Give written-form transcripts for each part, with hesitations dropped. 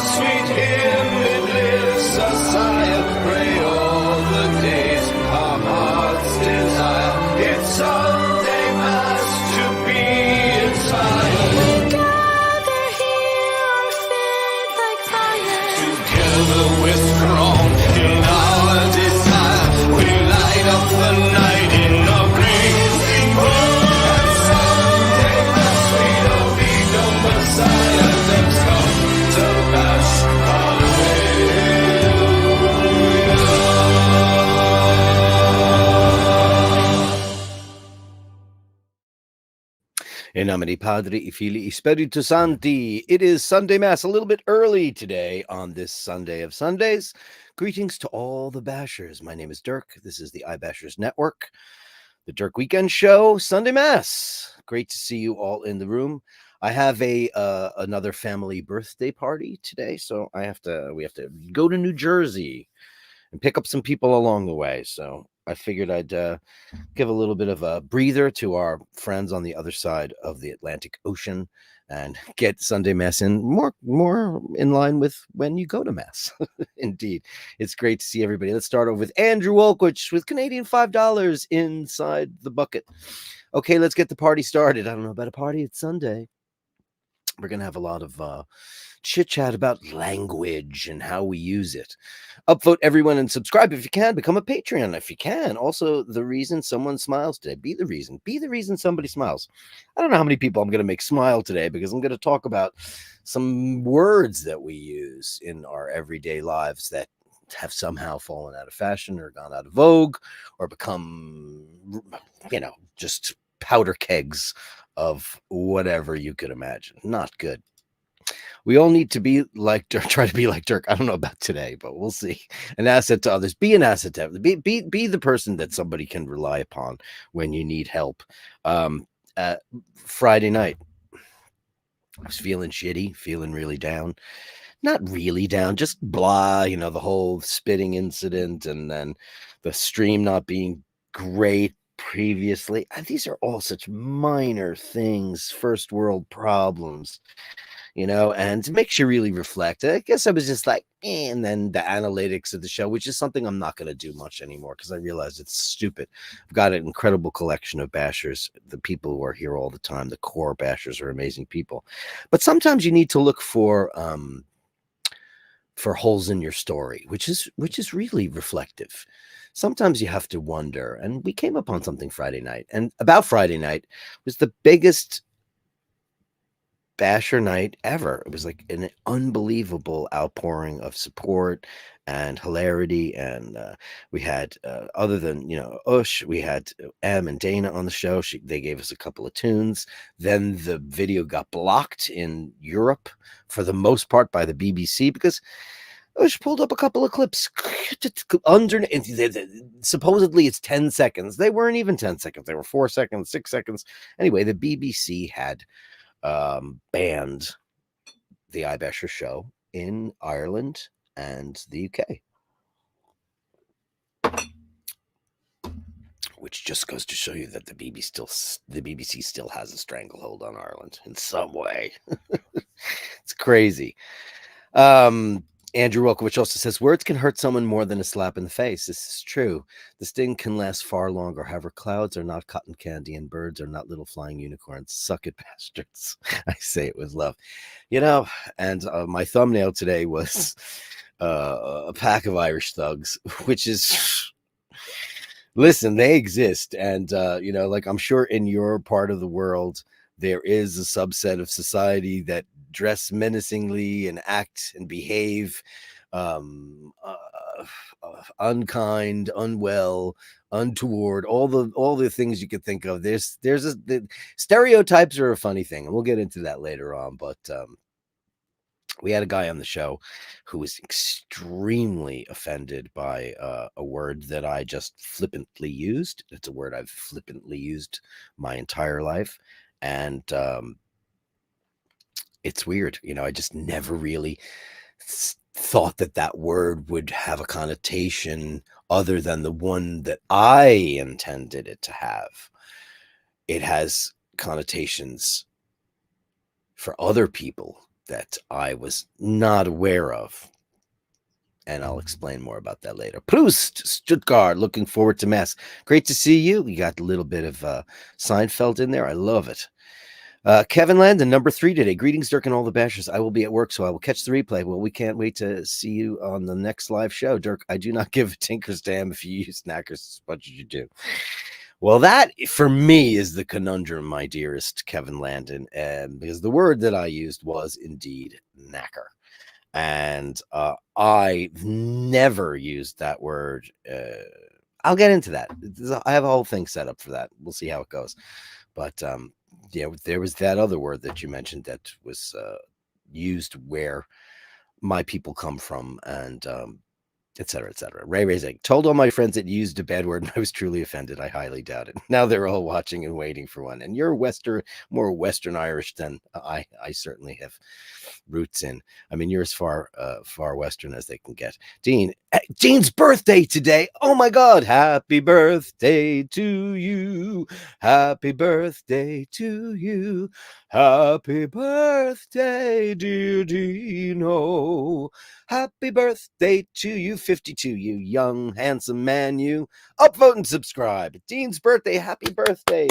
sweet hymn, it lives a sigh of pray all the days our hearts desire. It's Sunday Mass to be inspired. We gather here, our faith like fire. Together we're strong in our desire. We light up the night in a blazing world. And Sunday Mass, we don't need no Messiah. Let's come to bash. In nomine Padre, Filii, Spiritus Sancti. It is Sunday Mass, a little bit early today on this Sunday of Sundays. Greetings to all the Bashers. My name is Dirk. This is the iBashers Network, the Dirk Weekend Show, Sunday Mass. Great to see you all in the room. I have another family birthday party today, so we have to go to New Jersey and pick up some people along the way. So I figured I'd give a little bit of a breather to our friends on the other side of the Atlantic Ocean and get Sunday Mass in more in line with when you go to Mass. Indeed. It's great to see everybody. Let's start over with Andrew Wolkwich with Canadian $5 inside the bucket. Okay, let's get the party started. I don't know about a party. It's Sunday. We're going to have a lot of chit-chat about language and how we use it. Upvote everyone and subscribe if you can. Become a Patreon if you can. Also, the reason someone smiles today. Be the reason somebody smiles. I don't know how many people I'm going to make smile today because I'm going to talk about some words that we use in our everyday lives that have somehow fallen out of fashion or gone out of vogue or become, just powder kegs of whatever you could imagine. Not good. We all need to be like Dirk, try to be like Dirk. I don't know about today, but we'll see. An asset to others. Be an asset to others. Be the person that somebody can rely upon when you need help. Friday night, I was feeling shitty, feeling really down. Not really down, just blah, the whole spitting incident and then the stream not being great previously. These are all such minor things, first world problems. And it makes you really reflect. I guess I was just like, and then the analytics of the show, which is something I'm not going to do much anymore because I realize it's stupid. I've got an incredible collection of bashers, the people who are here all the time. The core bashers are amazing people. But sometimes you need to look for holes in your story, which is really reflective. Sometimes you have to wonder. And we came upon something Friday night. And about Friday night was the biggest Basher night ever. It was like an unbelievable outpouring of support and hilarity. And we had, other than, Ush, we had Em and Dana on the show. They gave us a couple of tunes. Then the video got blocked in Europe for the most part by the BBC because Ush pulled up a couple of clips under. Supposedly it's 10 seconds. They weren't even 10 seconds. They were 4 seconds, 6 seconds. Anyway, the BBC had banned the iBasher show in Ireland and the UK, which just goes to show you that the BBC still has a stranglehold on Ireland in some way. It's crazy. Andrew Wilkowicz also says, words can hurt someone more than a slap in the face. This is true. The sting can last far longer. However, clouds are not cotton candy and birds are not little flying unicorns. Suck it, bastards. I say it with love. And my thumbnail today was a pack of Irish thugs, which is... Listen, they exist. And, I'm sure in your part of the world, there is a subset of society that dress menacingly and act and behave unkind, unwell, untoward, all the things you could think of. The stereotypes are a funny thing, and we'll get into that later on. But we had a guy on the show who was extremely offended by a word that I just flippantly used. It's a word I've flippantly used my entire life. And it's weird. I just never really thought that word would have a connotation other than the one that I intended it to have. It has connotations for other people that I was not aware of. And I'll explain more about that later. Proust, Stuttgart, looking forward to Mass. Great to see you. You got a little bit of Seinfeld in there. I love it. Kevin Landon, number 3 today. Greetings, Dirk and all the Bashers. I will be at work, so I will catch the replay. Well, we can't wait to see you on the next live show. Dirk, I do not give a tinker's damn if you use Knackers as much as you do. Well, that, for me, is the conundrum, my dearest Kevin Landon, because the word that I used was indeed Knacker. And I've never used that word. I'll get into that. I have a whole thing set up for that. We'll see how it goes. But yeah, there was that other word that you mentioned that was used where my people come from, and et cetera, et cetera. Ray Razek told all my friends that used a bad word, and I was truly offended. I highly doubt it. Now they're all watching and waiting for one. And you're more Western Irish than I certainly have roots in. I mean, you're as far Western as they can get. Dean's birthday today. Oh my God. Happy birthday to you. Happy birthday to you. Happy birthday, dear Dino. Happy birthday to you, 52, you young, handsome man, you. Upvote and subscribe. Dean's birthday. Happy birthday.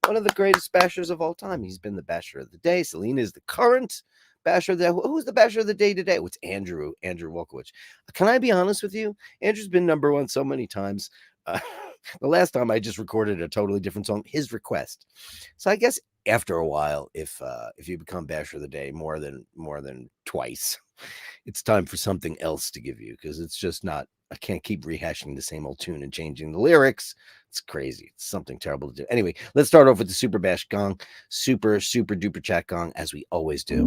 One of the greatest bashers of all time. He's been the basher of the day. Selena is the current basher of the day. Who's the basher of the day today? It's Andrew Wolkowicz. Can I be honest with you? Andrew's been number 1 so many times. The last time I just recorded a totally different song, his request. So I guess after a while, if you become basher of the day more than twice, it's time for something else to give you, because it's just not, I can't keep rehashing the same old tune and changing the lyrics. It's crazy. It's something terrible to do. Anyway, let's start off with the Super Bash Gong. Super duper chat gong, as we always do.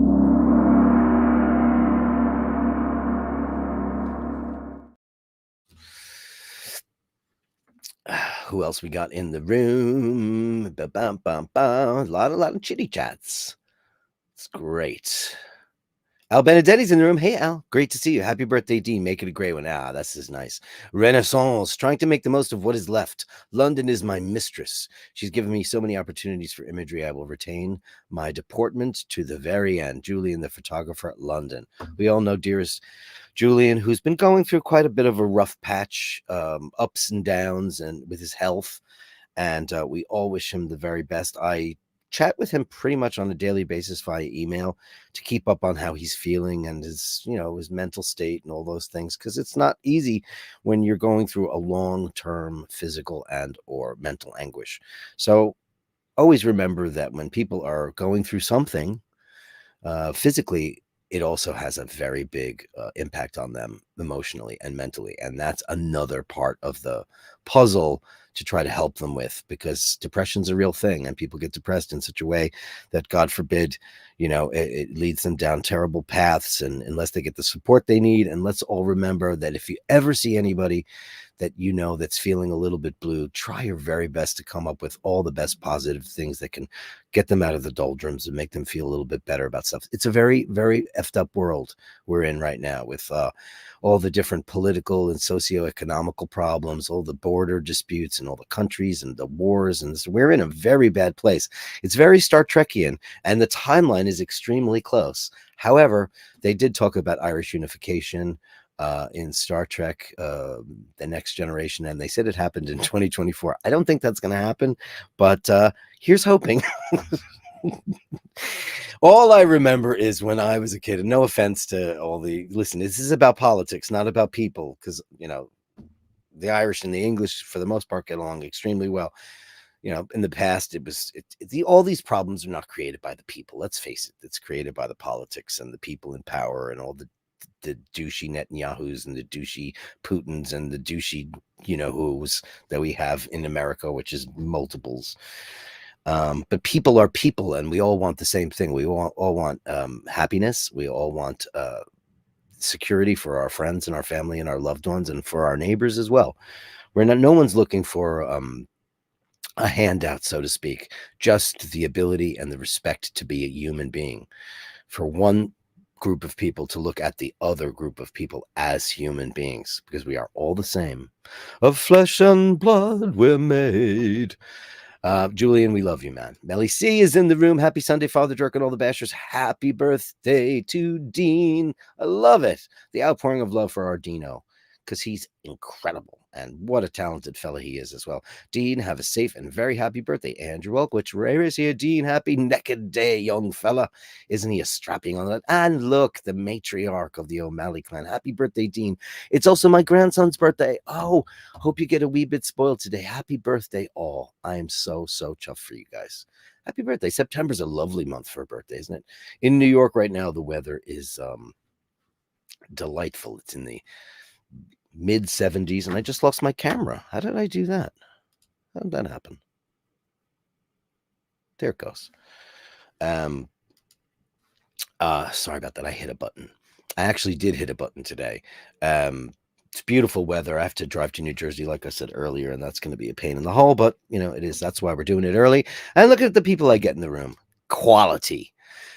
Who else we got in the room? A lot of chitty chats. It's great. Al Benedetti's in the room. Hey, Al. Great to see you. Happy birthday, Dean. Make it a great one. This is nice. Renaissance. Trying to make the most of what is left. London is my mistress. She's given me so many opportunities for imagery. I will retain my deportment to the very end. Julian, the photographer at London. We all know dearest Julian, who's been going through quite a bit of a rough patch, ups and downs, and with his health. And we all wish him the very best. I chat with him pretty much on a daily basis via email to keep up on how he's feeling and his mental state and all those things, because it's not easy when you're going through a long-term physical and or mental anguish. So always remember that when people are going through something physically, it also has a very big impact on them emotionally and mentally. And that's another part of the puzzle to try to help them with, because depression's a real thing, and people get depressed in such a way that, God forbid, it leads them down terrible paths, and unless they get the support they need. And let's all remember that if you ever see anybody that that's feeling a little bit blue, try your very best to come up with all the best positive things that can get them out of the doldrums and make them feel a little bit better about stuff. It's a very, very effed up world we're in right now, with all the different political and socioeconomical problems, all the border disputes and all the countries and the wars. And we're in a very bad place. It's very Star Trekian, and the timeline is extremely close. However, they did talk about Irish unification in Star Trek, The Next Generation, and they said it happened in 2024. I don't think that's going to happen, but here's hoping. All I remember is when I was a kid, and no offense to listen, this is about politics, not about people, because the Irish and the English for the most part get along extremely well. In the past, all these problems are not created by the people. Let's face it, it's created by the politics and the people in power and all the douchey Netanyahus and the douchey Putins and the douchey, who's that we have in America, which is multiples. But people are people, and we all want the same thing. We all want happiness. We all want security for our friends and our family and our loved ones, and for our neighbors as well. No one's looking for a handout, so to speak, just the ability and the respect to be a human being. For one group of people to look at the other group of people as human beings, because we are all the same. Of flesh and blood we're made. Julian, we love you, man. Melly C is in the room. Happy Sunday, Father Dirk and all the Bashers. Happy birthday to Dean. I love it. The outpouring of love for our Dino, because he's incredible. And what a talented fella he is as well. Dean, have a safe and very happy birthday. Andrew Welkwich, Ray is here. Dean, happy naked day, young fella. Isn't he a strapping on that? And look, the matriarch of the O'Malley clan. Happy birthday, Dean. It's also my grandson's birthday. Oh, hope you get a wee bit spoiled today. Happy birthday, all. I am so chuffed for you guys. Happy birthday. September's a lovely month for a birthday, isn't it? In New York right now, the weather is delightful. It's in the mid 70s, and I just lost my camera. How did I do that? How did that happen? There it goes. Sorry about that. I hit a button. I actually did hit a button today. It's beautiful weather. I have to drive to New Jersey, like I said earlier, and that's going to be a pain in the hole, but you know, it is. That's why we're doing it early. And look at the people I get in the room. Quality.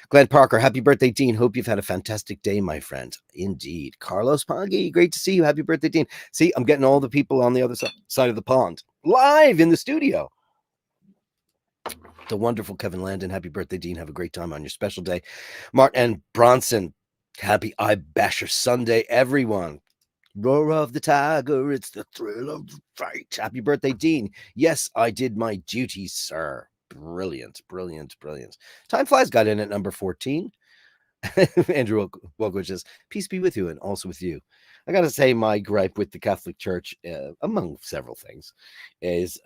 Glenn Parker, happy birthday, Dean. Hope you've had a fantastic day, my friend. Indeed. Carlos Poggi, great to see you. Happy birthday, Dean. See, I'm getting all the people on the other side of the pond live in the studio. The wonderful Kevin Landon, happy birthday, Dean. Have a great time on your special day. Martin Bronson, happy I Basher Sunday, everyone. Roar of the tiger, it's the thrill of the fight. Happy birthday, Dean. Yes, I did my duty, sir. Brilliant. Time Flies got in at number 14. Andrew Welkwich says, peace be with you and also with you. I got to say, my gripe with the Catholic Church, among several things, is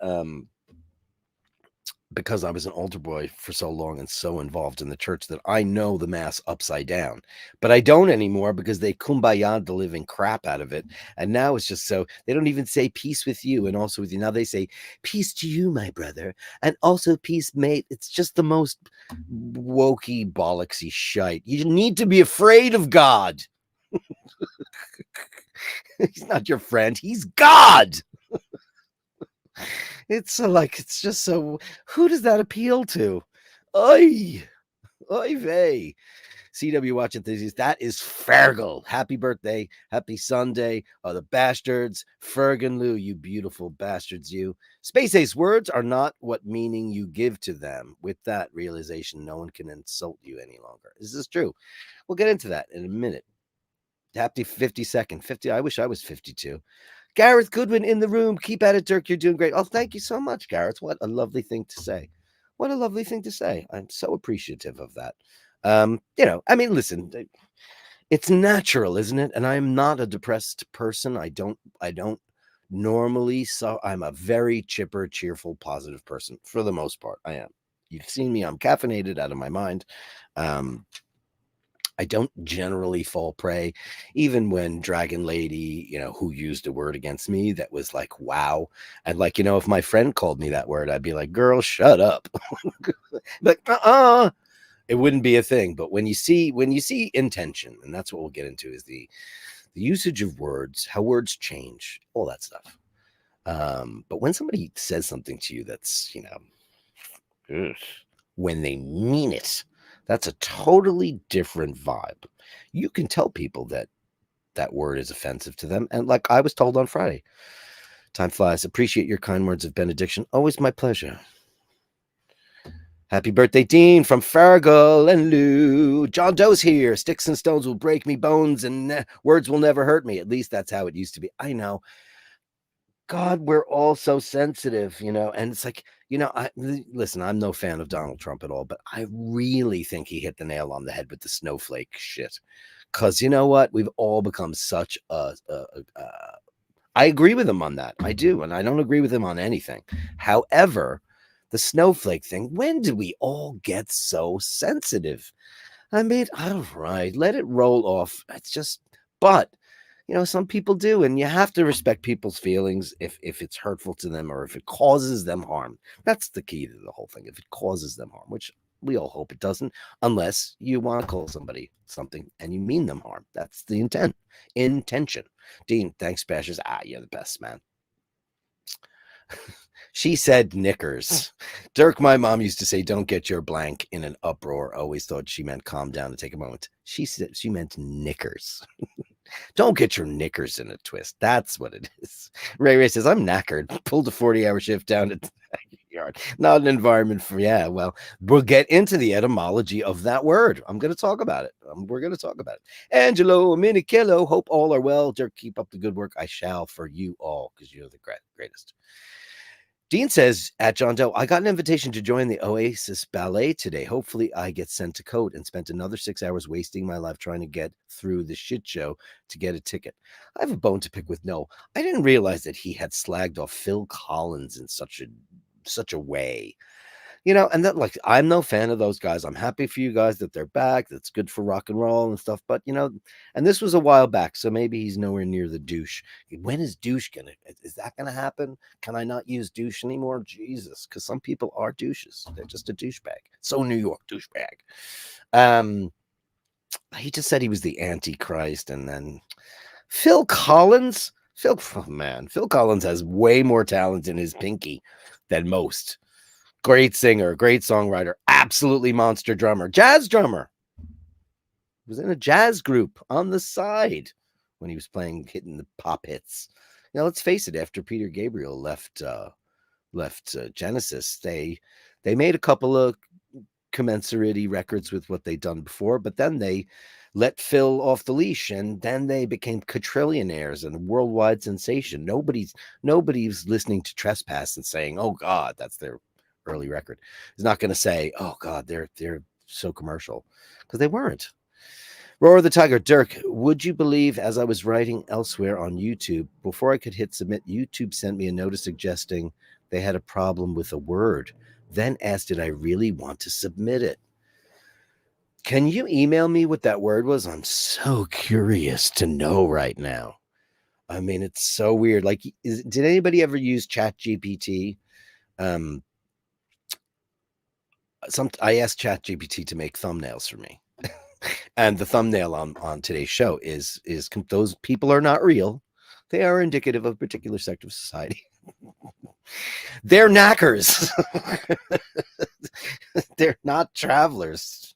because I was an altar boy for so long and so involved in the church that I know the mass upside down, but I don't anymore because they kumbaya the living crap out of it. And now it's just so they don't even say peace with you and also with you. Now they say peace to you, my brother, and also peace, mate. It's just the most wokey, bollocksy shite. You need to be afraid of God. He's not your friend. He's God. It's it's just so, who does that appeal to? Oy vey. CW watch enthusiast, that is Fergal. Happy birthday, happy Sunday. The Bastards, Fergan Lou, you beautiful bastards, you. Space Ace, words are not what meaning you give to them. With that realization, no one can insult you any longer. Is this true? We'll get into that in a minute. Happy 52nd. 50. I wish I was 52. Gareth Goodwin in the room. Keep at it, Dirk. You're doing great. Oh, thank you so much, Gareth. What a lovely thing to say. What a lovely thing to say. I'm so appreciative of that. You know, I mean, listen, it's natural, isn't it? And I'm not a depressed person. I don't normally. So I'm a very chipper, cheerful, positive person for the most part. I am. You've seen me. I'm caffeinated out of my mind. I don't generally fall prey, even when Dragon Lady, you know, who used a word against me that was like, wow. And like, you know, if my friend called me that word, I'd be like, girl, shut up. Like, it wouldn't be a thing. But when you see intention, and that's what we'll get into, is the usage of words, how words change, all that stuff. But when somebody says something to you that's, you know, when they mean it, that's a totally different vibe. You can tell people that that word is offensive to them. And like I was told on Friday, time flies. Appreciate your kind words of benediction. Always my pleasure. Happy birthday, Dean, from Fargo and Lou. John Doe's here. Sticks and stones will break me bones and words will never hurt me. At least that's how it used to be. I know. God, we're all so sensitive, you know, and it's like, you know, listen, I'm no fan of Donald Trump at all, but I really think he hit the nail on the head with the snowflake shit. Because you know what? We've all become such I agree with him on that. I do. And I don't agree with him on anything. However, the snowflake thing, when did we all get so sensitive? I mean, all right, let it roll off. It's just, but you know, some people do, and you have to respect people's feelings if it's hurtful to them or if it causes them harm. That's the key to the whole thing. If it causes them harm, which we all hope it doesn't, unless you want to call somebody something and you mean them harm. That's the intention. Dean, thanks, Bashers. You're the best, man. She said knickers. Dirk, my mom used to say, don't get your blank in an uproar. Always thought she meant calm down and take a moment. She said she meant knickers. Don't get your knickers in a twist. That's what it is. Ray says, I'm knackered. Pulled a 40-hour shift down at yard, not an environment for, yeah. Well, we'll get into the etymology of that word. I'm going to talk about it. We're going to talk about it. Angelo, Minichello, hope all are well. Dirk, keep up the good work. I shall for you all because you're the greatest. Dean says at John Doe, I got an invitation to join the Oasis Ballet today. Hopefully, I get sent to Coat and spent another 6 hours wasting my life trying to get through the shit show to get a ticket. I have a bone to pick with Noel. I didn't realize that he had slagged off Phil Collins in such a way. And that, like, I'm no fan of those guys. I'm happy for you guys that they're back. That's good for rock and roll and stuff. But, and this was a while back, so maybe he's nowhere near the douche. When is douche is that gonna happen? Can I not use douche anymore? Jesus, because some people are douches. They're just a douchebag. So New York douchebag. He just said he was the Antichrist, and then Phil Collins. Phil Collins has way more talent in his pinky than most. Great singer, great songwriter, absolutely monster drummer, jazz drummer. He was in a jazz group on the side when he was hitting the pop hits. Let's face it, after Peter Gabriel left Genesis, they made a couple of commensurate records with what they'd done before, but then they let Phil off the leash, and then they became quadrillionaires and a worldwide sensation. Nobody's listening to Trespass and saying, "Oh God, that's their early record." Is not going to say, "Oh God, they're so commercial," because they weren't. Roar the Tiger, Dirk, would you believe, as I was writing elsewhere on YouTube, before I could hit submit, YouTube sent me a notice suggesting they had a problem with a word, then asked did I really want to submit it. Can you email me what that word was? I'm so curious to know right now. I mean, it's so weird. Like, did anybody ever use ChatGPT? I asked ChatGPT to make thumbnails for me. And the thumbnail on today's show is those people are not real. They are indicative of a particular sector of society. They're knackers. They're not travelers.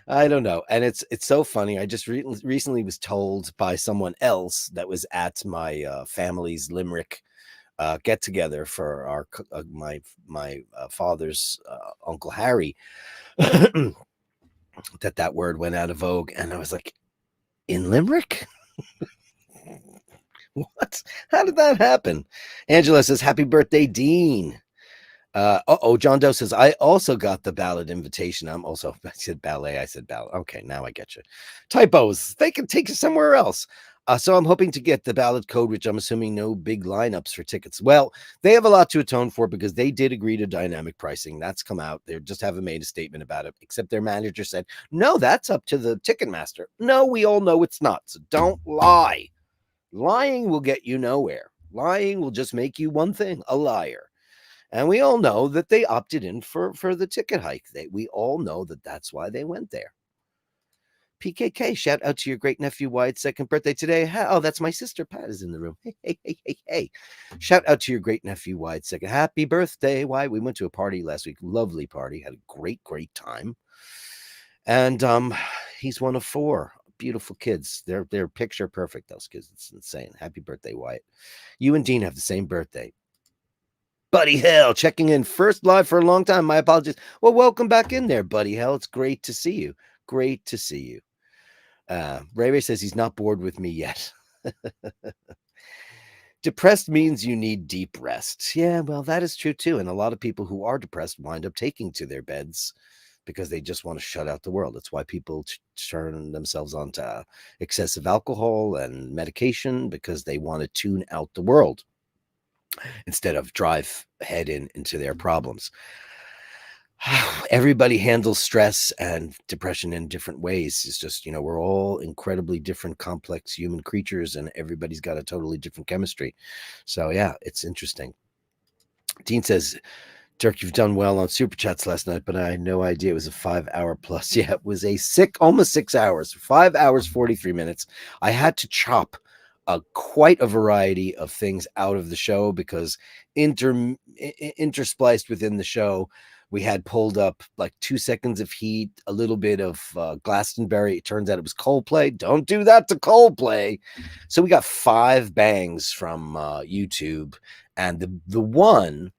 I don't know. And it's so funny. I just recently was told by someone else that was at my family's Limerick get together for our my father's Uncle Harry that word went out of vogue, and I was like, in Limerick? What? How did that happen? Angela says, happy birthday, Dean. John Doe says, I also got the ballot invitation. I said ballet. I said ballot. Okay, now I get you. Typos. They can take you somewhere else. So I'm hoping to get the ballot code, which I'm assuming no big lineups for tickets. Well, they have a lot to atone for because they did agree to dynamic pricing. That's come out. They just haven't made a statement about it, except their manager said, no, that's up to the Ticketmaster. No, we all know it's not. So don't lie. Lying will get you nowhere. Lying will just make you one thing, a liar. And we all know that they opted in for the ticket hike. We all know that that's why they went there. PKK, shout out to your great nephew Wyatt's second birthday today. Oh, that's my sister Pat is in the room. Hey. Shout out to your great nephew Wyatt's second. Happy birthday, Wyatt. We went to a party last week. Lovely party. Had a great time. And he's one of 4 beautiful kids. They're picture perfect, those kids. It's insane. Happy birthday, Wyatt. You and Dean have the same birthday. Buddy Hell checking in first live for a long time. My apologies. Well, welcome back in there, Buddy Hell. It's great to see you. Great to see you. Ray says he's not bored with me yet. Depressed means you need deep rest. Yeah, well, that is true too. And a lot of people who are depressed wind up taking to their beds because they just want to shut out the world. That's why people turn themselves onto excessive alcohol and medication, because they want to tune out the world instead of drive head into their problems. Everybody handles stress and depression in different ways. It's just, we're all incredibly different, complex human creatures, and everybody's got a totally different chemistry. So yeah, it's interesting. Dean says, Dirk, you've done well on Super Chats last night, but I had no idea it was a 5-hour plus. Yeah, it was almost 6 hours, 5 hours, 43 minutes. I had to chop quite a variety of things out of the show because interspliced within the show, we had pulled up like 2 seconds of Heat, a little bit of Glastonbury. It turns out it was Coldplay. Don't do that to Coldplay. So we got 5 bangs from YouTube, and the one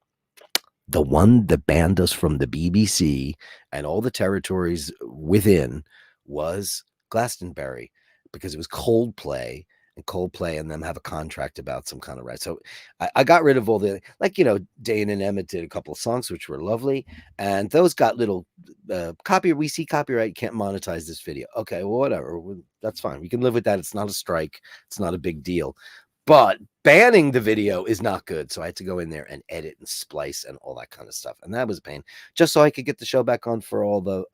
The one that banned us from the BBC and all the territories within was Glastonbury, because it was Coldplay, and them have a contract about some kind of right. So I got rid of all the, like, Dane and Emmett did a couple of songs which were lovely, and those got little copy. We see copyright, can't monetize this video. Okay, well, whatever. That's fine. We can live with that. It's not a strike. It's not a big deal. But banning the video is not good. So I had to go in there and edit and splice and all that kind of stuff. And that was a pain, just so I could get the show back on for all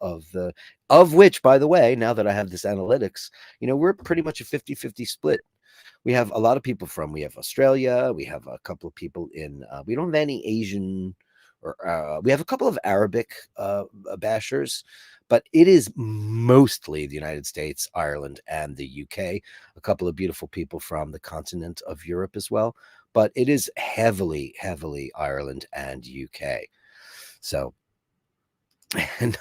of which, by the way, now that I have this analytics, we're pretty much a 50-50 split. We have a lot of people we have Australia. We have a couple of people we don't have any Asian, or we have a couple of Arabic bashers, but it is mostly the United States, Ireland, and the UK. A couple of beautiful people from the continent of Europe as well, but it is heavily, heavily Ireland and UK. So,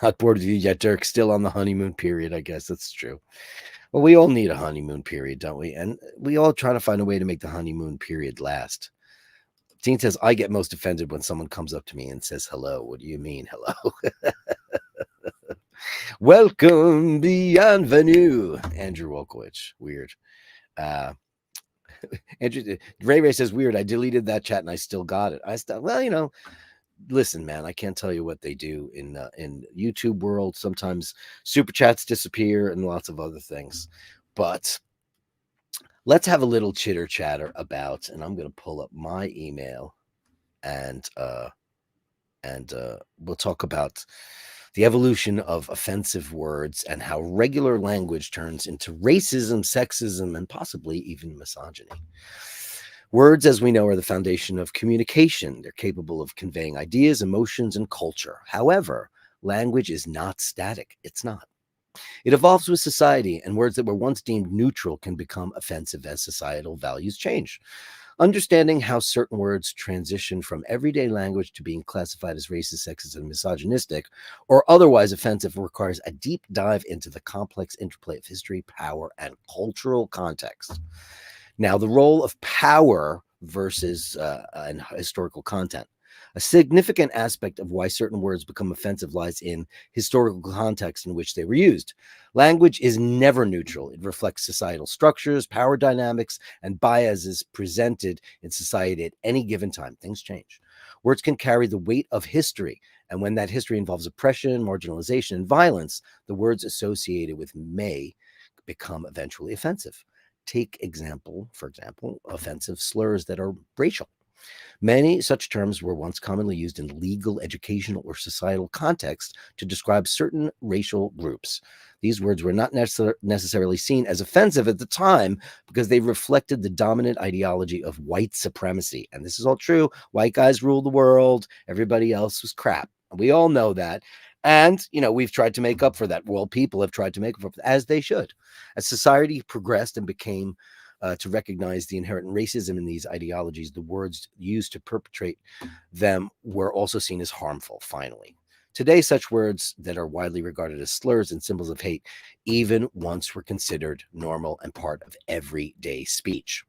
not bored of you yet, Dirk. Still on the honeymoon period, I guess. That's true. Well, we all need a honeymoon period, don't we? And we all try to find a way to make the honeymoon period last. Dean says, I get most offended when someone comes up to me and says hello. What do you mean, hello? Welcome, bienvenue, Andrew Wolkowicz. Weird. Andrew Ray says, weird. I deleted that chat and I still got it. Well, listen, man, I can't tell you what they do in YouTube world. Sometimes super chats disappear and lots of other things. But let's have a little chitter chatter about, and I'm going to pull up my email and we'll talk about the evolution of offensive words and how regular language turns into racism, sexism, and possibly even misogyny. Words, as we know, are the foundation of communication. They're capable of conveying ideas, emotions, and culture. However, language is not static. It's not. It evolves with society, and words that were once deemed neutral can become offensive as societal values change. Understanding how certain words transition from everyday language to being classified as racist, sexist, and misogynistic, or otherwise offensive, requires a deep dive into the complex interplay of history, power, and cultural context. Now, the role of power versus and historical content. A significant aspect of why certain words become offensive lies in historical context in which they were used. Language is never neutral. It reflects societal structures, power dynamics, and biases presented in society at any given time. Things change. Words can carry the weight of history, and when that history involves oppression, marginalization, and violence, the words associated with may become eventually offensive. For example, offensive slurs that are racial. Many such terms were once commonly used in legal, educational, or societal contexts to describe certain racial groups. These words were not necessarily seen as offensive at the time because they reflected the dominant ideology of white supremacy. And this is all true. White guys rule the world. Everybody else was crap. We all know that. And, we've tried to make up for that. Well, people have tried to make up for it, as they should. As society progressed and became to recognize the inherent racism in these ideologies, the words used to perpetrate them were also seen as harmful, finally. Today, such words that are widely regarded as slurs and symbols of hate even once were considered normal and part of everyday speech.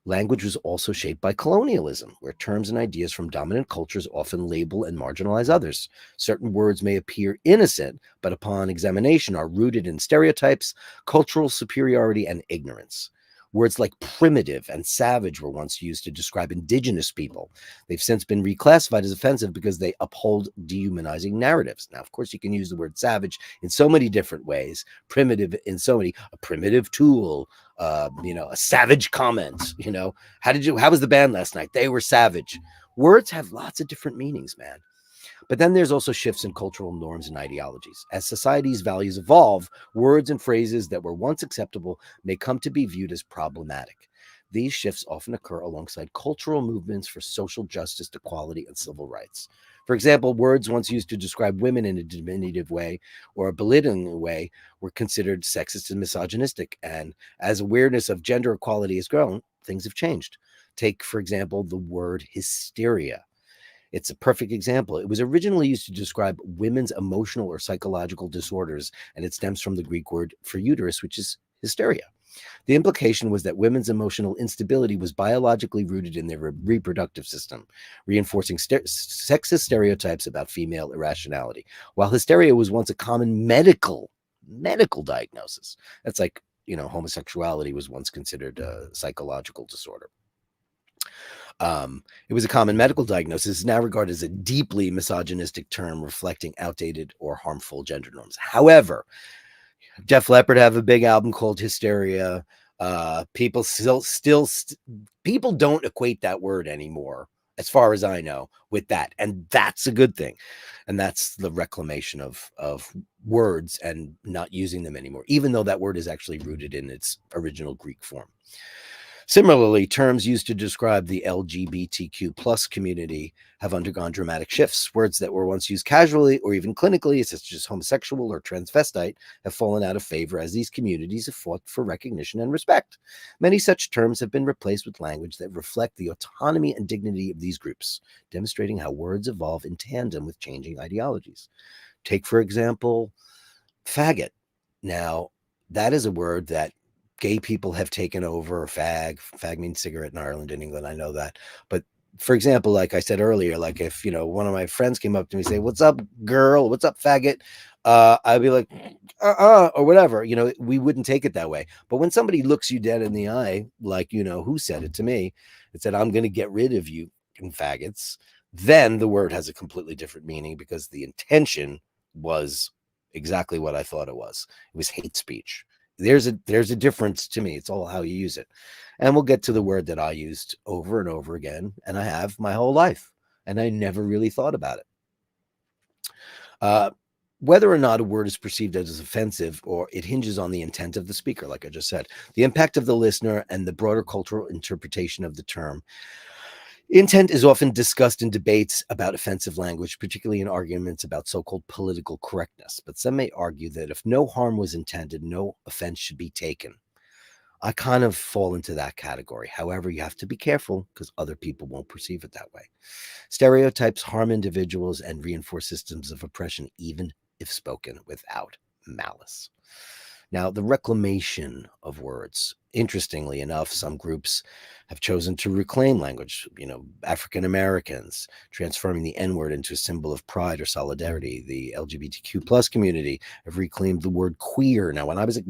Language was also shaped by colonialism, where terms and ideas from dominant cultures often label and marginalize others. Certain words may appear innocent, but upon examination are rooted in stereotypes, cultural superiority, and ignorance. Words like primitive and savage were once used to describe indigenous people. They've since been reclassified as offensive because they uphold dehumanizing narratives. Now, of course, you can use the word savage in so many different ways. Primitive in so many, a primitive tool, a savage comment. How was the band last night? They were savage. Words have lots of different meanings, man. But then there's also shifts in cultural norms and ideologies. As society's values evolve, words and phrases that were once acceptable may come to be viewed as problematic. These shifts often occur alongside cultural movements for social justice, equality, and civil rights. For example, words once used to describe women in a diminutive way or a belittling way were considered sexist and misogynistic. And as awareness of gender equality has grown, things have changed. Take, for example, the word hysteria. It's a perfect example. It was originally used to describe women's emotional or psychological disorders, and it stems from the Greek word for uterus, which is hysteria. The implication was that women's emotional instability was biologically rooted in their reproductive system, reinforcing sexist stereotypes about female irrationality. While hysteria was once a common medical diagnosis, that's like, homosexuality was once considered a psychological disorder. It was a common medical diagnosis, is now regarded as a deeply misogynistic term reflecting outdated or harmful gender norms. However, Def Leppard have a big album called Hysteria. People people don't equate that word anymore, as far as I know, with that, and that's a good thing. And that's the reclamation of words and not using them anymore, even though that word is actually rooted in its original Greek form. Similarly, terms used to describe the LGBTQ plus community have undergone dramatic shifts. Words that were once used casually or even clinically, such as homosexual or transvestite, have fallen out of favor as these communities have fought for recognition and respect. Many such terms have been replaced with language that reflect the autonomy and dignity of these groups, demonstrating how words evolve in tandem with changing ideologies. Take, for example, faggot. Now, that is a word that gay people have taken over. Fag means cigarette in Ireland and England. I know that. But for example, like I said earlier, like if, one of my friends came up to me and say, "What's up, girl? What's up, faggot?" I'd be like, or whatever, we wouldn't take it that way. But when somebody looks you dead in the eye, like, who said it to me, it said, "I'm going to get rid of you and faggots," then the word has a completely different meaning because the intention was exactly what I thought it was. It was hate speech. There's a difference to me. It's all how you use it. And we'll get to the word that I used over and over again, and I have my whole life, and I never really thought about it. Whether or not a word is perceived as offensive, or it hinges on the intent of the speaker, like I just said, the impact of the listener, and the broader cultural interpretation of the term. Intent is often discussed in debates about offensive language, particularly in arguments about so-called political correctness. But some may argue that if no harm was intended, no offense should be taken. I kind of fall into that category. However, you have to be careful because other people won't perceive it that way. Stereotypes harm individuals and reinforce systems of oppression, even if spoken without malice. Now, the reclamation of words. Interestingly enough, some groups have chosen to reclaim language, African Americans, transforming the N-word into a symbol of pride or solidarity. The LGBTQ plus community have reclaimed the word queer. Now, when I was a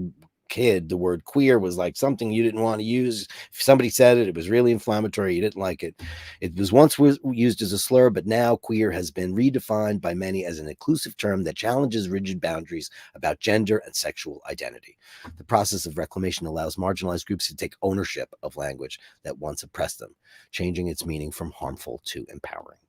kid, the word queer was like something you didn't want to use. If somebody said it, it was really inflammatory. You didn't like it. It was once used as a slur, but now queer has been redefined by many as an inclusive term that challenges rigid boundaries about gender and sexual identity. The process of reclamation allows marginalized groups to take ownership of language that once oppressed them, changing its meaning from harmful to empowering.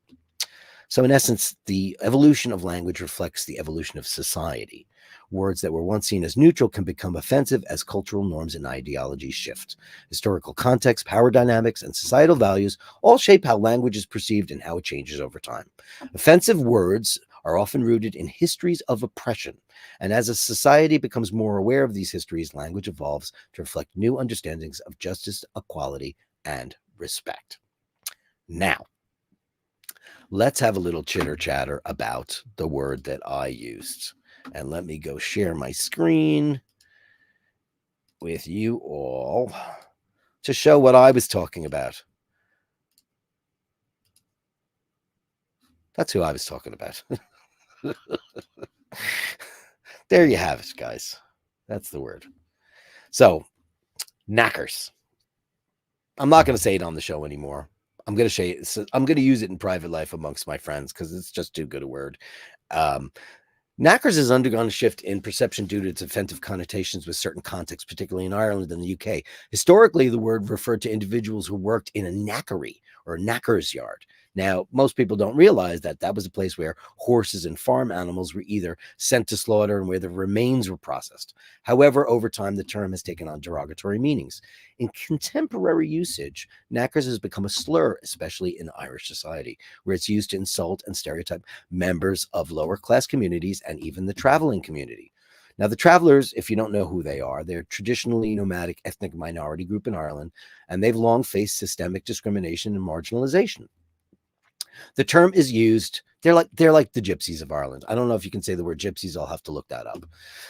So in essence, the evolution of language reflects the evolution of society. Words that were once seen as neutral can become offensive as cultural norms and ideologies shift. Historical context, power dynamics, and societal values all shape how language is perceived and how it changes over time. Offensive words are often rooted in histories of oppression, and as a society becomes more aware of these histories, language evolves to reflect new understandings of justice, equality, and respect. Now, let's have a little chitter chatter about the word that I used. And let me go share my screen with you all to show what I was talking about. That's who I was talking about. There you have it, guys. That's the word. So, knackers. I'm not going to say it on the show anymore. I'm going to use it in private life amongst my friends because it's just too good a word. Knackers has undergone a shift in perception due to its offensive connotations with certain contexts, particularly in Ireland and the UK. Historically, the word referred to individuals who worked in a knackery or a knacker's yard. Now, most people don't realize that that was a place where horses and farm animals were either sent to slaughter and where the remains were processed. However, over time, the term has taken on derogatory meanings. In contemporary usage, knackers has become a slur, especially in Irish society, where it's used to insult and stereotype members of lower class communities and even the traveling community. Now, the travelers, if you don't know who they are, they're traditionally nomadic ethnic minority group in Ireland, and they've long faced systemic discrimination and marginalization. The term is used they're like the gypsies of Ireland. I don't know if you can say the word gypsies. I'll have to look that up.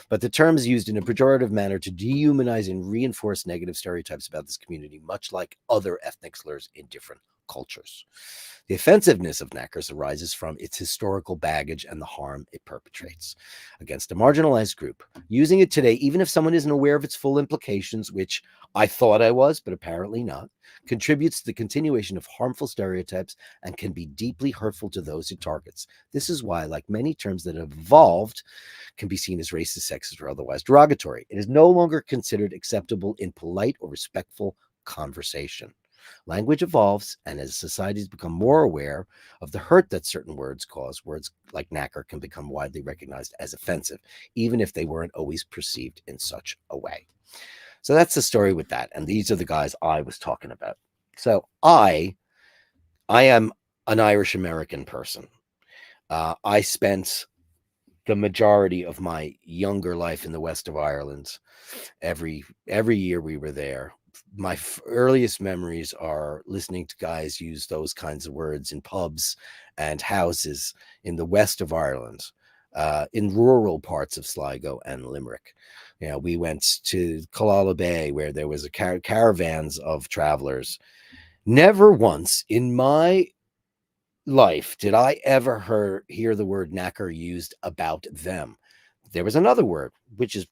But the term is used in a pejorative manner to dehumanize and reinforce negative stereotypes about this community, much like other ethnic slurs in different cultures. The offensiveness of knackers arises from its historical baggage and the harm it perpetrates against a marginalized group. Using it today, even if someone isn't aware of its full implications, which I thought I was, but apparently not, contributes to the continuation of harmful stereotypes and can be deeply hurtful to those it targets. This is why, like many terms that have evolved, can be seen as racist, sexist, or otherwise derogatory. It is no longer considered acceptable in polite or respectful conversation. Language evolves, and as societies become more aware of the hurt that certain words cause, words like knacker can become widely recognized as offensive, even if they weren't always perceived in such a way. So that's the story with that. And these are the guys I was talking about. So I am an Irish American person. I spent the majority of my younger life in the west of Ireland. Every year we were there. My earliest memories are listening to guys use those kinds of words in pubs and houses in the west of Ireland, in rural parts of Sligo and Limerick. You know, we went to Killala Bay where there was a caravans of travelers. Never once in my life did I ever hear the word knacker used about them. There was another word, which is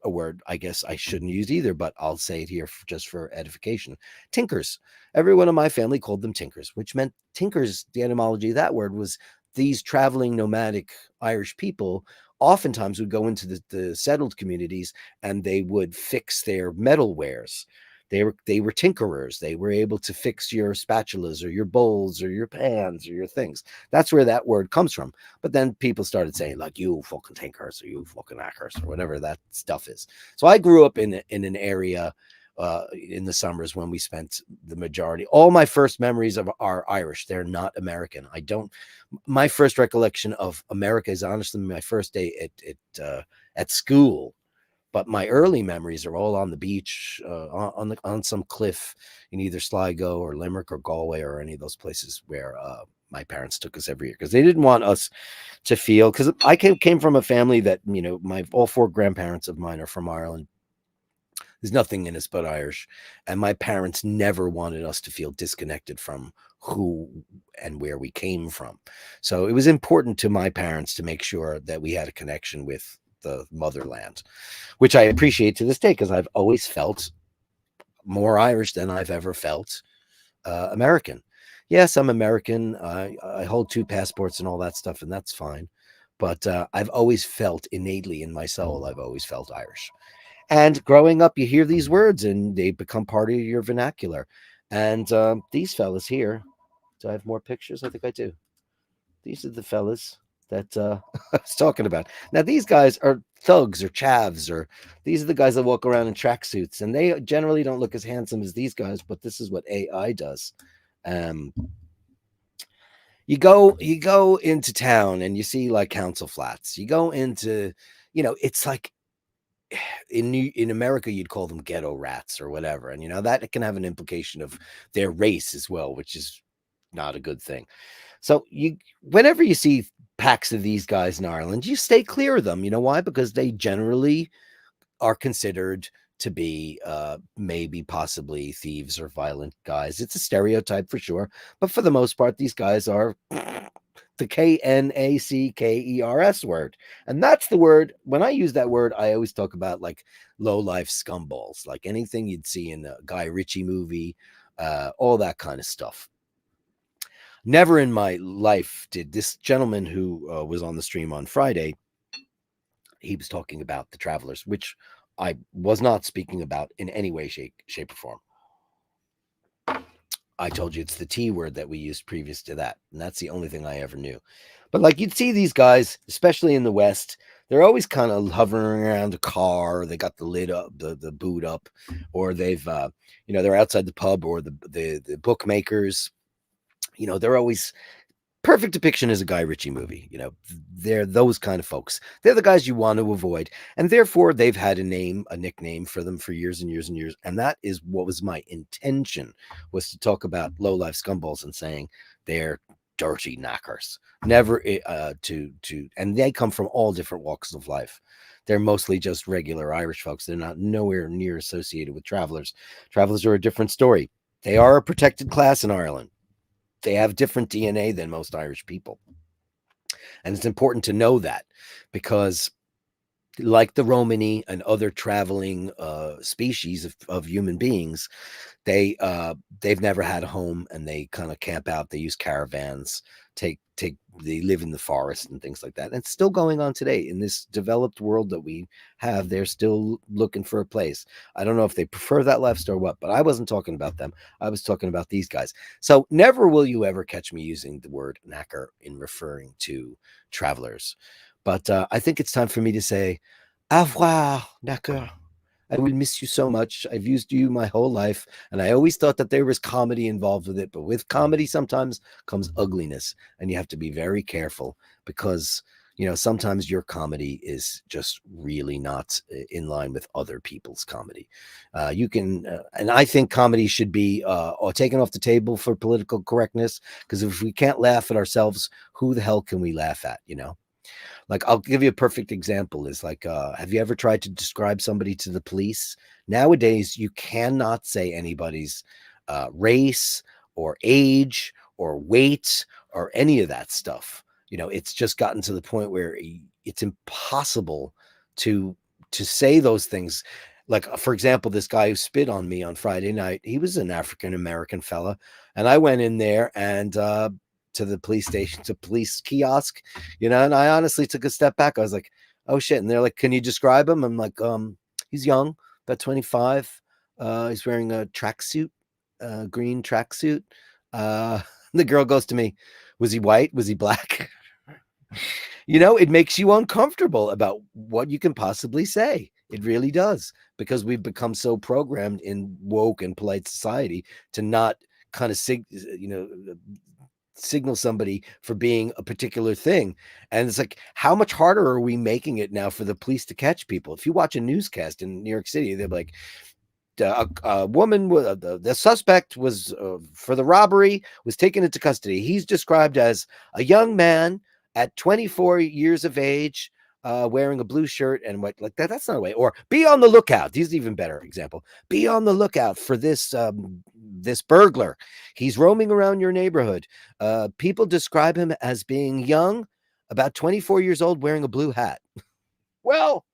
a word I guess I shouldn't use either, but I'll say it here just for edification. Tinkers. Everyone in my family called them tinkers, which meant tinkers. The etymology of that word was these traveling nomadic Irish people oftentimes would go into the settled communities and they would fix their metalwares. They were tinkerers. They were able to fix your spatulas or your bowls or your pans or your things. That's where that word comes from. But then people started saying like, you fucking tinkers or you fucking knackers or whatever that stuff is. So I grew up in an area in the summers when we spent the majority. All my first memories are Irish. They're not American. My first recollection of America is honestly my first day at school. But my early memories are all on the beach, on some cliff in either Sligo or Limerick or Galway or any of those places where my parents took us every year because they didn't want us to feel. Because I came from a family that, you know, all four grandparents of mine are from Ireland. There's nothing in us but Irish, and my parents never wanted us to feel disconnected from who and where we came from. So it was important to my parents to make sure that we had a connection with the motherland, which I appreciate to this day because I've always felt more Irish than I've ever felt American. Yes, I'm American. I hold 2 passports and all that stuff, and that's fine. But I've always felt innately in my soul, I've always felt Irish. And growing up, you hear these words and they become part of your vernacular. And these fellas here, do I have more pictures? I think I do. These are the fellas that I was talking about. Now, these guys are thugs or chavs, or these are the guys that walk around in tracksuits, and they generally don't look as handsome as these guys, but this is what AI does. You go into town and you see like council flats. You go into, you know, it's like in America, you'd call them ghetto rats or whatever. And, you know, that can have an implication of their race as well, which is not a good thing. So whenever you see packs of these guys in Ireland, you stay clear of them. You know why? Because they generally are considered to be maybe possibly thieves or violent guys. It's a stereotype for sure. But for the most part, these guys are the KNACKERS word. And that's the word. When I use that word, I always talk about like low life scumballs, like anything you'd see in a Guy Ritchie movie, all that kind of stuff. Never in my life did this gentleman who was on the stream on Friday, he was talking about the travelers, which I was not speaking about in any way, shape, or form. I told you it's the T word that we used previous to that. And that's the only thing I ever knew. But like you'd see these guys, especially in the West, they're always kind of hovering around a car. They got the lid up, the boot up, or they've, you know, they're outside the pub or the bookmakers. You know, they're always perfect depiction is a Guy Ritchie movie. You know, they're those kind of folks. They're the guys you want to avoid. And therefore, they've had a nickname for them for years and years and years. And that is what was my intention, was to talk about low-life scumballs and saying they're dirty knackers. Never and they come from all different walks of life. They're mostly just regular Irish folks. They're not nowhere near associated with travelers. Travelers are a different story. They are a protected class in Ireland. They have different DNA than most Irish people. And it's important to know that, because like the Romani and other traveling species of human beings, they've never had a home, and they kind of camp out. They use caravans, they live in the forest and things like that. And it's still going on today in this developed world that we have. They're still looking for a place. I don't know if they prefer that lifestyle or what, but I wasn't talking about them. I was talking about these guys. So never will you ever catch me using the word knacker in referring to travelers. But I think it's time for me to say, au revoir, Knacker. I will miss you so much. I've used you my whole life, and I always thought that there was comedy involved with it. But with comedy, sometimes comes ugliness, and you have to be very careful, because sometimes your comedy is just really not in line with other people's comedy. You can, and I think comedy should be taken off the table for political correctness, because if we can't laugh at ourselves, who the hell can we laugh at? Like, I'll give you a perfect example is like, have you ever tried to describe somebody to the police? Nowadays, you cannot say anybody's race or age or weight or any of that stuff. It's just gotten to the point where it's impossible to say those things. Like, for example, this guy who spit on me on Friday night, he was an African-American fella. And I went in there and to the police station, to police kiosk, and I honestly took a step back. I was like, oh shit. And they're like, can you describe him? I'm like, he's young, about 25. He's wearing a tracksuit, green tracksuit. The girl goes to me, was he white? Was he black? It makes you uncomfortable about what you can possibly say. It really does, because we've become so programmed in woke and polite society to not kind of signal somebody for being a particular thing. And it's like, how much harder are we making it now for the police to catch people? If you watch a newscast in New York City, they're like, a woman, the suspect was for the robbery, was taken into custody. He's described as a young man at 24 years of age, wearing a blue shirt and what, like that. That's not a way. Or be on the lookout. He's even better example. Be on the lookout for this burglar. He's roaming around your neighborhood. People describe him as being young, about 24 years old, wearing a blue hat. Well,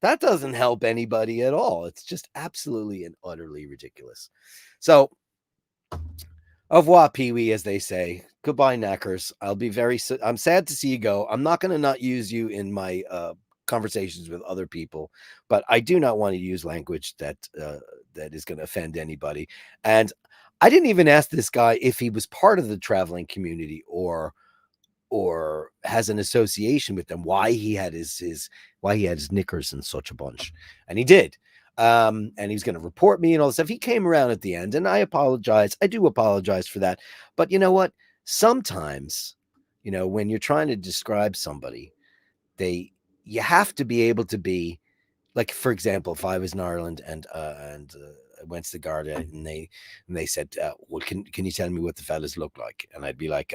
that doesn't help anybody at all. It's just absolutely and utterly ridiculous. So, au revoir, Pee-wee, as they say. Goodbye, knackers. I'm sad to see you go. I'm not going to not use you in my conversations with other people, but I do not want to use language that is going to offend anybody. And I didn't even ask this guy if he was part of the traveling community or has an association with them, why he had his knickers and such a bunch. And he did. And he's going to report me and all this stuff. He came around at the end, and I apologize. I do apologize for that. But you know what? Sometimes, when you're trying to describe somebody, you have to be able to be like, for example, if I was in Ireland and I went to the Garda and they said, well, can you tell me what the fellas look like? And I'd be like,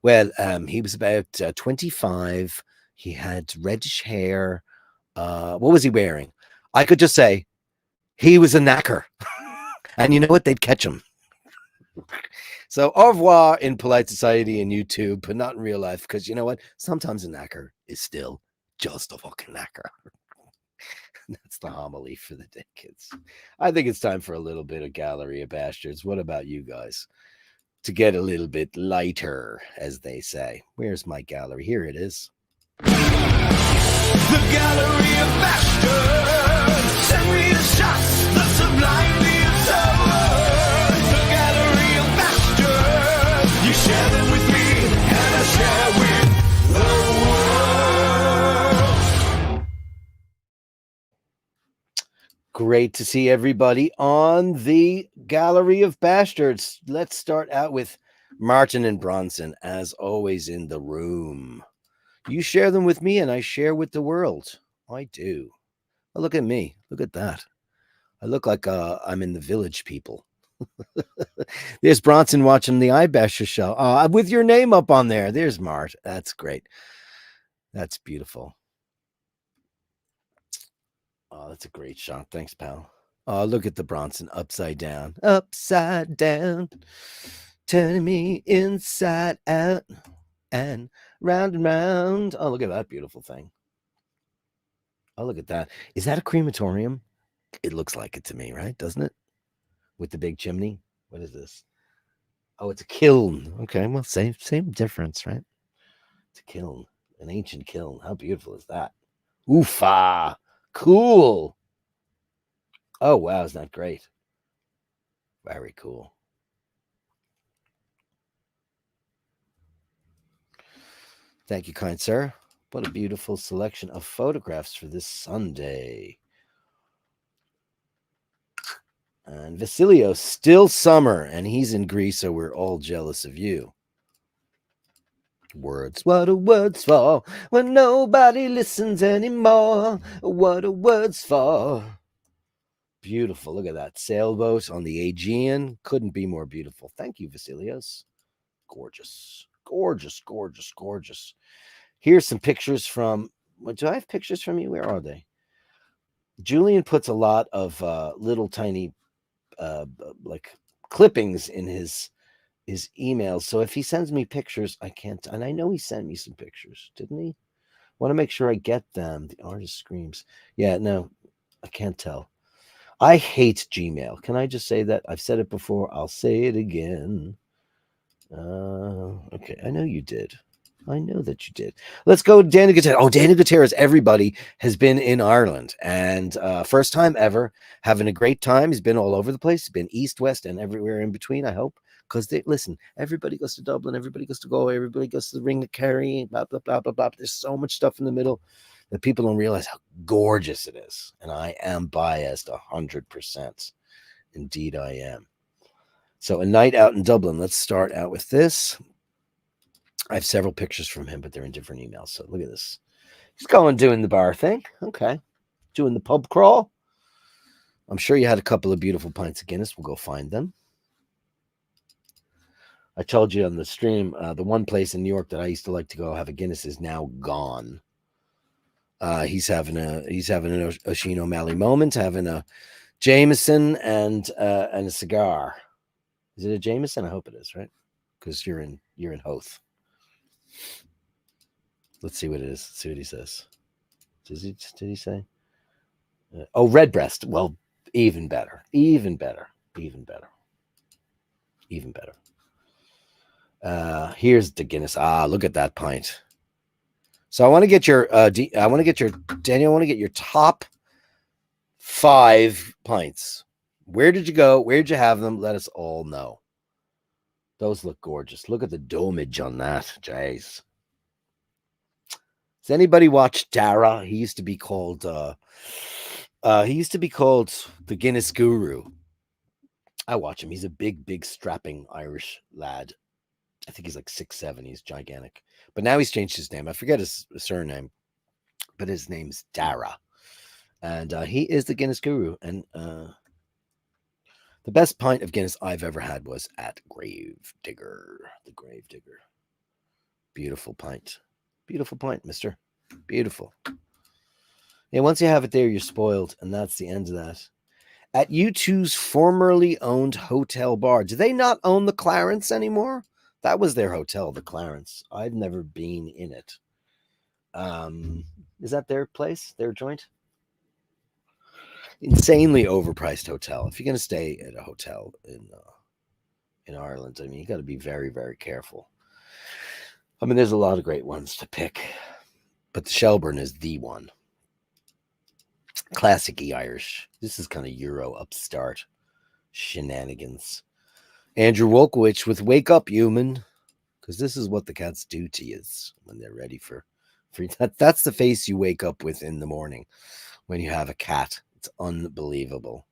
well, he was about 25. He had reddish hair. What was he wearing? I could just say he was a knacker. And you know what? They'd catch him. So au revoir in polite society and YouTube, but not in real life, because you know what? Sometimes a knacker is still just a fucking knacker. That's the homily for the day, kids. I think it's time for a little bit of Gallery of Bastards. What about you guys? To get a little bit lighter, as they say. Where's my gallery? Here it is. The Gallery of Bashtards. Send me the shots, the sublimely absurd. The Gallery of Bashtards. You share them with me, and I share with the world. Great to see everybody on the Gallery of Bastards. Let's start out with Martin and Bronson, as always, in the room. You share them with me, and I share with the world. I do. Oh, look at me. Look at that. I look like I'm in the Village People. There's Bronson watching the iBasher show. With your name up on there. There's Mart. That's great. That's beautiful. Oh, that's a great shot. Thanks, pal. Oh, look at the Bronson upside down. Upside down. Turning me inside out and round and round. Oh, look at that beautiful thing. Oh, look at that. Is that a crematorium? It looks like it to me, right? Doesn't it? With the big chimney. What is this? Oh, it's a kiln. Okay, well, same difference, right? It's a kiln, an ancient kiln. How beautiful is that? Oofa! Cool. Oh, wow, isn't that great? Very cool. Thank you, kind sir. What a beautiful selection of photographs for this Sunday. And Vasilio, still summer, and he's in Greece, so we're all jealous of you. Words, what are words for when nobody listens anymore? What are words for? Beautiful. Look at that sailboat on the Aegean. Couldn't be more beautiful. Thank you, Vasilios. Gorgeous, gorgeous, gorgeous, gorgeous. Here's some pictures from. Do I have pictures from you? Where are they? Julian puts a lot of little tiny like clippings in his emails. So if he sends me pictures, I can't. And I know he sent me some pictures, didn't he? Want to make sure I get them. The artist screams. Yeah, no, I can't tell. I hate Gmail. Can I just say that? I've said it before. I'll say it again. Okay, I know you did. I know that you did. Let's go, Daniel Gutierrez. Oh, Daniel Gutierrez, everybody has been in Ireland, and first time ever, having a great time. He's been all over the place. He's been east, west, and everywhere in between, I hope. Because they listen, everybody goes to Dublin, everybody goes to Galway, everybody goes to the Ring of Kerry, blah, blah, blah, blah, blah. There's so much stuff in the middle that people don't realize how gorgeous it is. And I am biased 100%. Indeed, I am. So a night out in Dublin. Let's start out with this. I have several pictures from him, but they're in different emails. So look at this. He's going doing the bar thing. Okay. Doing the pub crawl. I'm sure you had a couple of beautiful pints of Guinness. We'll go find them. I told you on the stream, the one place in New York that I used to like to go have a Guinness is now gone. He's having an Oisin O'Malley moment, having a Jameson and a cigar. Is it a Jameson? I hope it is, right? Because you're in Hoth. Let's see what it is. Let's see what he says. Did he say? Oh, Redbreast. Well, even better. Even better. Even better. Even better. Here's the Guinness. Look at that pint. So I want to get your Daniel, I want to get your top 5 pints. Where did you go? Where did you have them? Let us all know. Those look gorgeous. Look at the domage on that. Jeez. Does anybody watch Dara? He used to be called the Guinness Guru. I watch him. He's a big, strapping Irish lad. I think he's like 6'7". He's gigantic. But now he's changed his name. I forget his surname, but his name's Dara. And he is the Guinness Guru. And the best pint of Guinness I've ever had was at Gravedigger. The Gravedigger. Beautiful pint. Beautiful pint, mister. Beautiful. Yeah, once you have it there, you're spoiled. And that's the end of that. At U2's formerly owned hotel bar. Do they not own the Clarence anymore? That was their hotel, the Clarence. I've never been in it. Is that their place, their joint? Insanely overpriced hotel. If you're going to stay at a hotel in Ireland, I mean, you got to be very, very careful. I mean, there's a lot of great ones to pick, but the Shelburne is the one. Classic-y Irish. This is kind of Euro upstart shenanigans. Andrew Wolkowicz with Wake Up Human, because this is what the cats do to you when they're ready for that's the face you wake up with in the morning when you have a cat. It's unbelievable.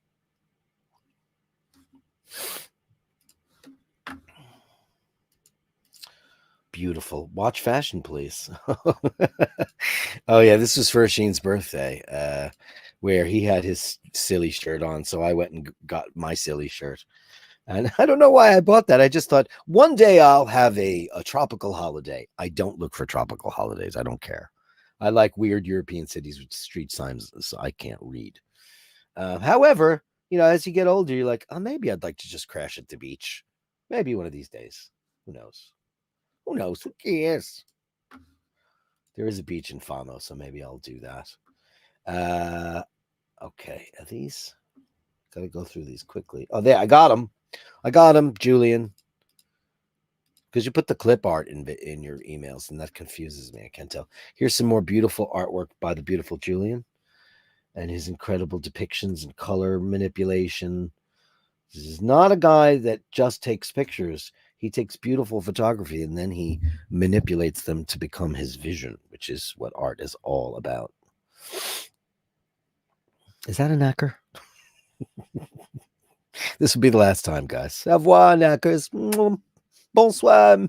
Beautiful. Watch fashion, please. Oh yeah, this was for Sheen's birthday, where he had his silly shirt on, so I went and got my silly shirt. And I don't know why I bought that. I just thought one day I'll have a tropical holiday. I don't look for tropical holidays. I don't care. I like weird European cities with street signs, so I can't read. However, as you get older, you're like, oh, maybe I'd like to just crash at the beach. Maybe one of these days. Who knows? Who knows? Who cares? There is a beach in Fano, so maybe I'll do that. Okay, are these? Got to go through these quickly. Oh, there, I got them. I got them, Julian. Because you put the clip art in your emails, and that confuses me. I can't tell. Here's some more beautiful artwork by the beautiful Julian and his incredible depictions and color manipulation. This is not a guy that just takes pictures. He takes beautiful photography and then he manipulates them to become his vision, which is what art is all about. Is that a knacker? This will be the last time, guys. Au revoir, knackers. Bonsoir. I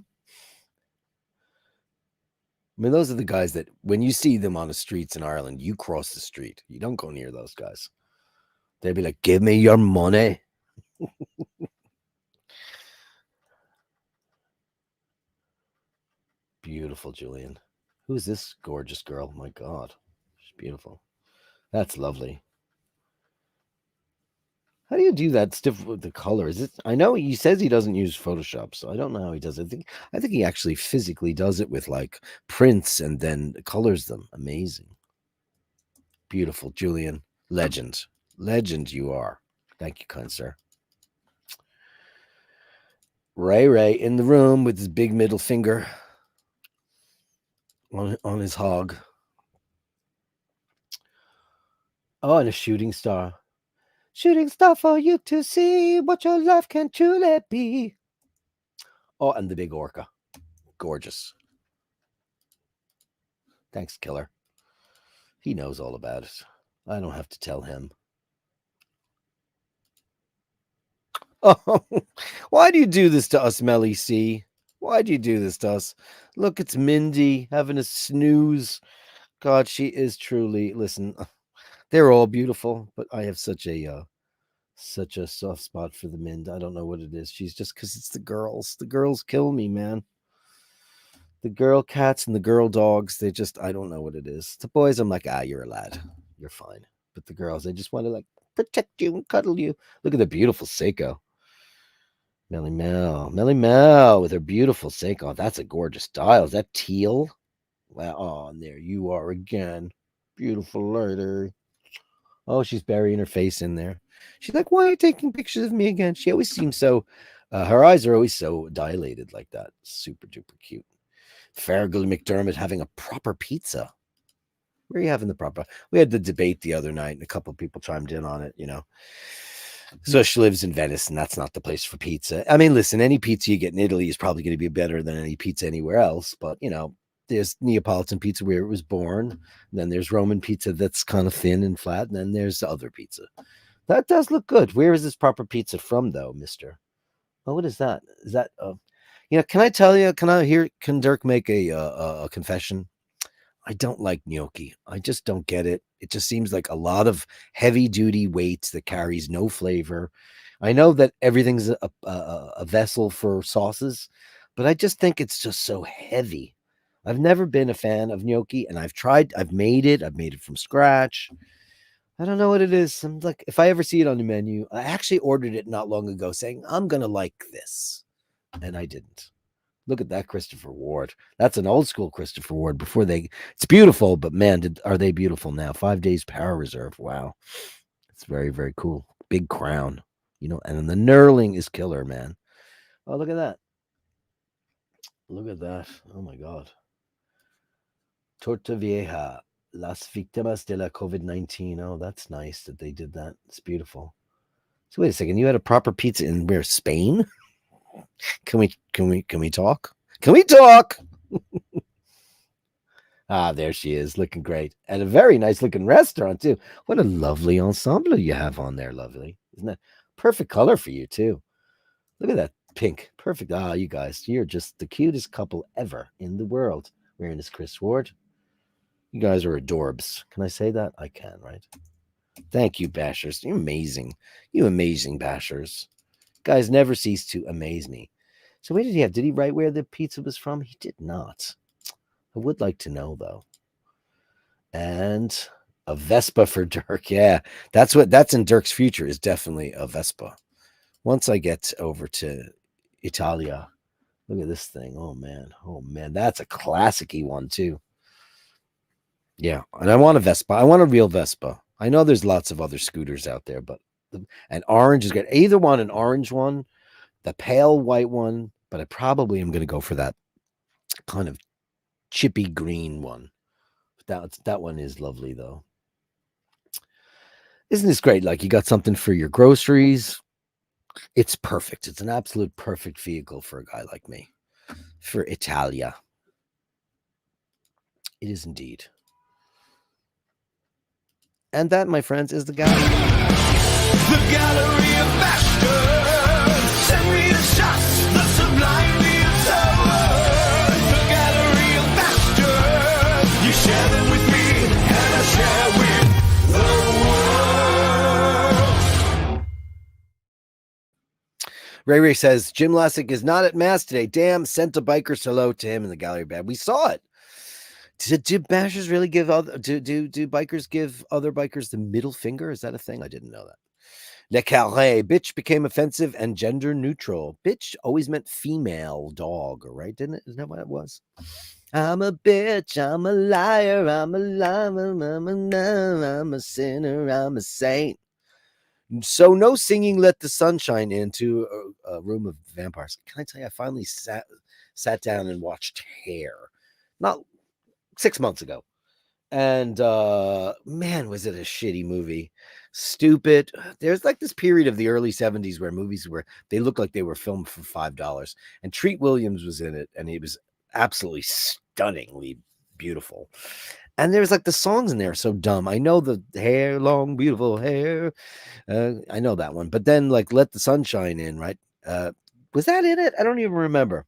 mean, those are the guys that when you see them on the streets in Ireland, you cross the street. You don't go near those guys. They'd be like, give me your money. Beautiful, Julian. Who is this gorgeous girl? My God. She's beautiful. That's lovely. How do you do that stuff with the color? Is it? I know he says he doesn't use Photoshop, so I don't know how he does it. I think he actually physically does it with like prints and then colors them. Amazing. Beautiful, Julian. Legend. Legend you are. Thank you, kind sir. Ray in the room with his big middle finger on his hog. Oh, and a shooting star. Shooting star for you to see what your life can truly be. Oh, and the big orca. Gorgeous. Thanks, killer. He knows all about it. I don't have to tell him. Oh, why do you do this to us, Melly C? Why do you do this to us? Look, it's Mindy having a snooze. God, she is truly. Listen, they're all beautiful, but I have such a soft spot for the Mind. I don't know what it is. She's just because it's the girls. The girls kill me, man. The girl cats and the girl dogs, they just, I don't know what it is. The boys, I'm like, you're a lad. You're fine. But the girls, they just want to like protect you and cuddle you. Look at the beautiful Seiko. Melly Mel with her beautiful Seiko. That's a gorgeous style. Is that teal? Wow. Oh, and there you are again. Beautiful lady. Oh, she's burying her face in there. She's like, why are you taking pictures of me again? She always seems so, her eyes are always so dilated like that. Super duper cute. Fergal McDermott having a proper pizza. Where are you having the proper? We had the debate the other night and a couple of people chimed in on it, So she lives in Venice and that's not the place for pizza. I mean, listen, any pizza you get in Italy is probably going to be better than any pizza anywhere else. But, there's Neapolitan pizza where it was born. Then there's Roman pizza that's kind of thin and flat. And then there's other pizza. That does look good. Where is this proper pizza from, though, mister? Oh, what is that? Is that, can I tell you, can Dirk make a confession? I don't like gnocchi. I just don't get it. It just seems like a lot of heavy duty weights that carries no flavor. I know that everything's a vessel for sauces, but I just think it's just so heavy. I've never been a fan of gnocchi, and I've made it from scratch. I don't know what it is. I'm like, if I ever see it on the menu, I actually ordered it not long ago saying, I'm going to like this. And I didn't. Look at that Christopher Ward. That's an old school Christopher Ward it's beautiful, but man, are they beautiful now. 5 days power reserve. Wow. It's very, very cool. Big crown, and the knurling is killer, man. Oh, look at that. Look at that. Oh my God. Torta Vieja. Las Víctimas de la COVID-19. Oh, that's nice that they did that. It's beautiful. So wait a second. You had a proper pizza in where? Spain? Can we talk? Can we talk? There she is, looking great. And a very nice looking restaurant, too. What a lovely ensemble you have on there, lovely. Isn't that perfect color for you, too? Look at that pink. Perfect. You guys, you're just the cutest couple ever in the world. Wearing this Chris Ward. You guys are adorbs. Can I say that? I can, right? Thank you, Bashers. You're amazing. You amazing Bashers. Guys never cease to amaze me. So what did he have? Did he write where the pizza was from? He did not. I would like to know though. And a Vespa for Dirk. Yeah, that's in Dirk's future, is definitely a Vespa. Once I get over to Italia, look at this thing. Oh man, that's a classic-y one too. Yeah, and I want a Vespa. I want a real Vespa. I know there's lots of other scooters out there, but an orange is good. I either want an orange one, the pale white one, but I probably am going to go for that kind of chippy green one. That one is lovely though. Isn't this great? Like, you got something for your groceries. It's perfect. It's an absolute perfect vehicle for a guy like me. For Italia. It is indeed. And that, my friends, is the gallery. The Gallery of Bashtards. Send me the shots, the sublimely absurd. The Gallery of Bashtards. You share them with me, and I share with the world. Ray says, Jim Lassick is not at Mass today. Damn, sent a biker's hello to him in the gallery bed. We saw it. Do bashers really give other do bikers give other bikers the middle finger? Is that a thing? I didn't know that. Le carré, bitch became offensive and gender neutral. Bitch always meant female dog, right? Didn't it? Isn't that what it was? I'm a bitch, I'm a liar, I'm a I'm a sinner, I'm a saint. So no singing Let the Sunshine into a room of vampires. Can I tell you, I finally sat down and watched Hair. Not 6 months ago. And man, was it a shitty movie. Stupid. There's like this period of the early 70s where movies they looked like they were filmed for $5. And Treat Williams was in it, and he was absolutely stunningly beautiful. And there's like the songs in there are so dumb. I know the hair, long, beautiful hair. I know that one. But then like Let the Sunshine In, right? Was that in it? I don't even remember.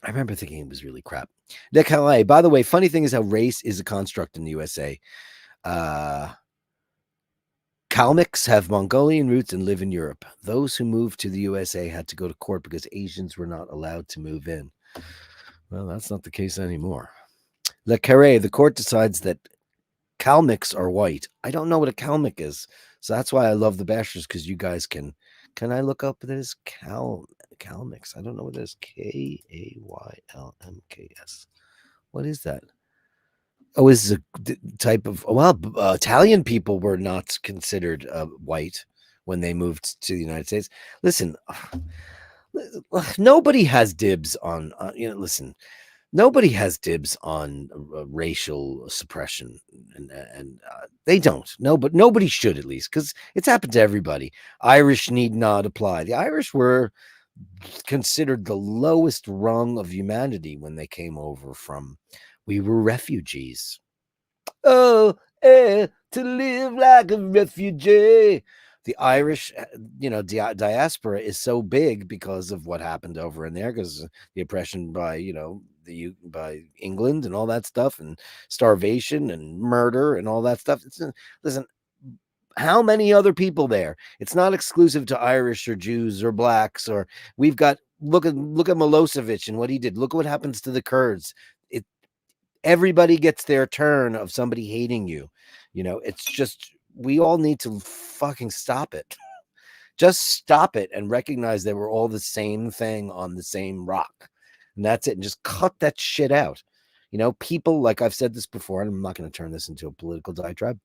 I remember thinking it was really crap. By the way, funny thing is how race is a construct in the USA. Kalmyks have Mongolian roots and live in Europe. Those who moved to the USA had to go to court because Asians were not allowed to move in. Well, that's not the case anymore. Le Carré, the court decides that Kalmyks are white. I don't know what a Kalmyk is. So that's why I love the Bashers, because you guys can I look up this Kalmyks? I don't know what it is. Kaylmks. What is that? Oh, is a type of Italian people were not considered white when they moved to the United States. Listen, nobody has dibs on listen. Nobody has dibs on racial suppression, and they don't. No, but nobody should, at least, because it's happened to everybody. Irish need not apply. The Irish were considered the lowest rung of humanity when they came over from. We were refugees. Oh, to live like a refugee. The Irish, diaspora is so big because of what happened over in there, because the oppression by, by England and all that stuff, and starvation and murder and all that stuff. Listen, how many other people there? It's not exclusive to Irish or Jews or blacks. Or we've got look at Milosevic and what he did. Look at what happens to the Kurds. Everybody gets their turn of somebody hating you. It's just, we all need to fucking stop it. Just stop it and recognize that we're all the same thing on the same rock. And that's it. And just cut that shit out. People, like I've said this before, and I'm not going to turn this into a political diatribe.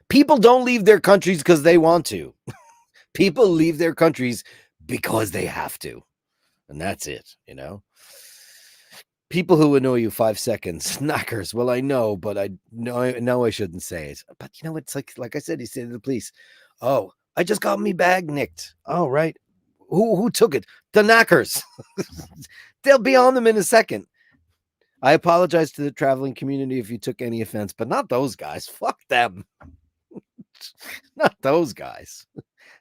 People don't leave their countries because they want to. People leave their countries because they have to. And that's it, People who annoy you 5 seconds, knockers. Well, I know, but I know I shouldn't say it. But it's like I said, he said to the police, "Oh, I just got me bag nicked." Oh, right. Who took it? The Knackers. They'll be on them in a second. I apologize to the traveling community if you took any offense, but not those guys. Fuck them. Not those guys.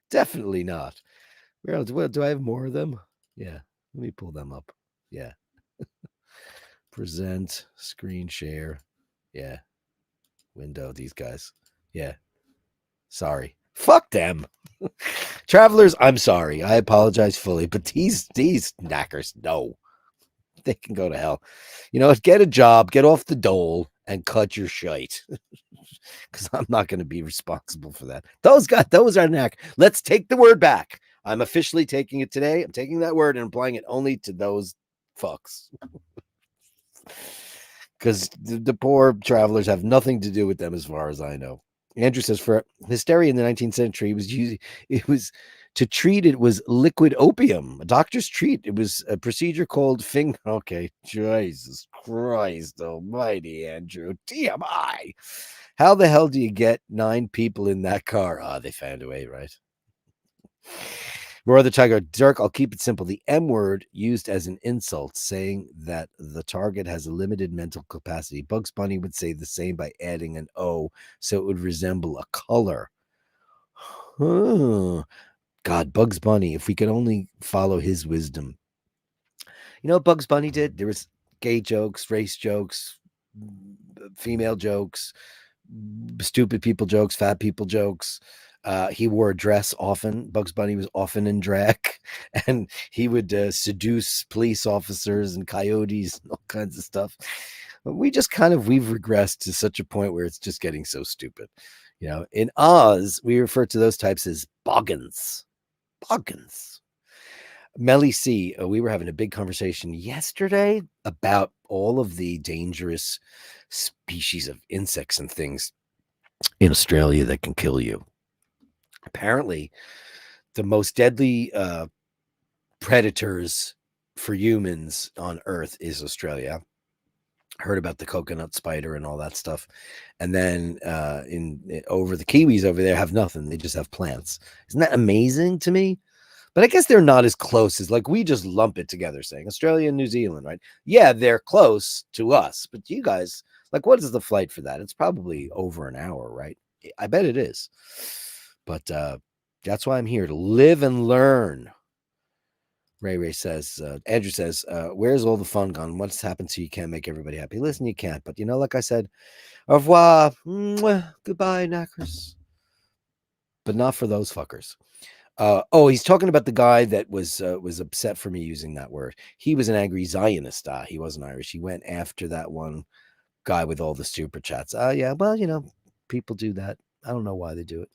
Definitely not. Do I have more of them? Yeah. Let me pull them up. Yeah. Present, screen share. Yeah. Window, these guys. Yeah. Sorry. Fuck them. Travelers, I'm sorry. I apologize fully, but these knackers, no. They can go to hell. You know, get a job, get off the dole, and cut your shite. Because I'm not going to be responsible for that. Those are knack. Let's take the word back. I'm officially taking it today. I'm taking that word and applying it only to those fucks. Because the poor travelers have nothing to do with them as far as I know. Andrew says for hysteria in the 19th century, it was to treat it was liquid opium, a doctor's treat. It was a procedure called finger. Okay, Jesus Christ Almighty, Andrew, TMI. How the hell do you get 9 people in that car? Ah, they found a way, right? Roar the Tiger, Dirk, I'll keep it simple. The M word used as an insult, saying that the target has a limited mental capacity. Bugs Bunny would say the same by adding an O, so it would resemble a color. Huh. God, Bugs Bunny, if we could only follow his wisdom. You know what Bugs Bunny did? There was gay jokes, race jokes, female jokes, stupid people jokes, fat people jokes. He wore a dress often. Bugs Bunny was often in drag, and he would seduce police officers and coyotes and all kinds of stuff. We've regressed to such a point where it's just getting so stupid. You know, in Oz, we refer to those types as boggins. Boggins. Melly C, we were having a big conversation yesterday about all of the dangerous species of insects and things in Australia that can kill you. Apparently, the most deadly predators for humans on Earth is Australia. Heard about the coconut spider and all that stuff. And then over the Kiwis over there have nothing. They just have plants. Isn't that amazing to me? But I guess they're not as close as, like, we just lump it together saying Australia and New Zealand, right? Yeah, they're close to us, but you guys, like, what is the flight for that? It's probably over an hour, right? I bet it is. But that's why I'm here, to live and learn. Ray says, Andrew says, where's all the fun gone? What's happened so you can't make everybody happy? Listen, you can't, but you know, like I said, au revoir, mwah, goodbye, knackers. But not for those fuckers. He's talking about the guy that was upset for me using that word. He was an angry Zionist. He wasn't Irish. He went after that one guy with all the super chats. Yeah, well, you know, people do that. I don't know why they do it.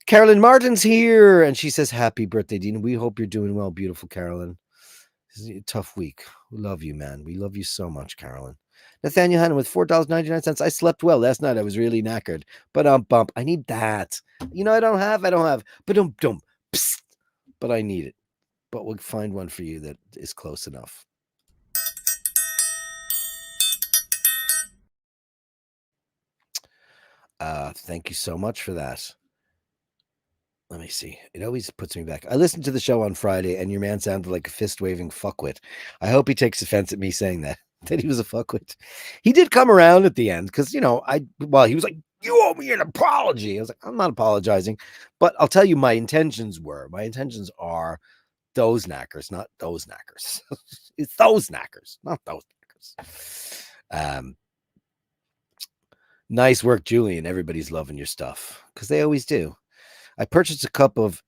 Carolyn Martin's here, and she says, happy birthday, Dean. We hope you're doing well, beautiful Carolyn. This is a tough week. We love you, man. We love you so much, Carolyn. Nathaniel Hannon with $4.99. I slept well last night. I was really knackered. But bump. I need that. You know, I don't have. But I need it. But we'll find one for you that is close enough. Thank you so much for that. Let me see. It always puts me back. I listened to the show on Friday, and your man sounded like a fist-waving fuckwit. I hope he takes offense at me saying that he was a fuckwit. He did come around at the end because, you know, he was like, you owe me an apology. I was like, I'm not apologizing. But I'll tell you, my intentions are those knackers, not those knackers. It's those knackers, not those knackers. Nice work, Julian. Everybody's loving your stuff because they always do. I purchased a couple of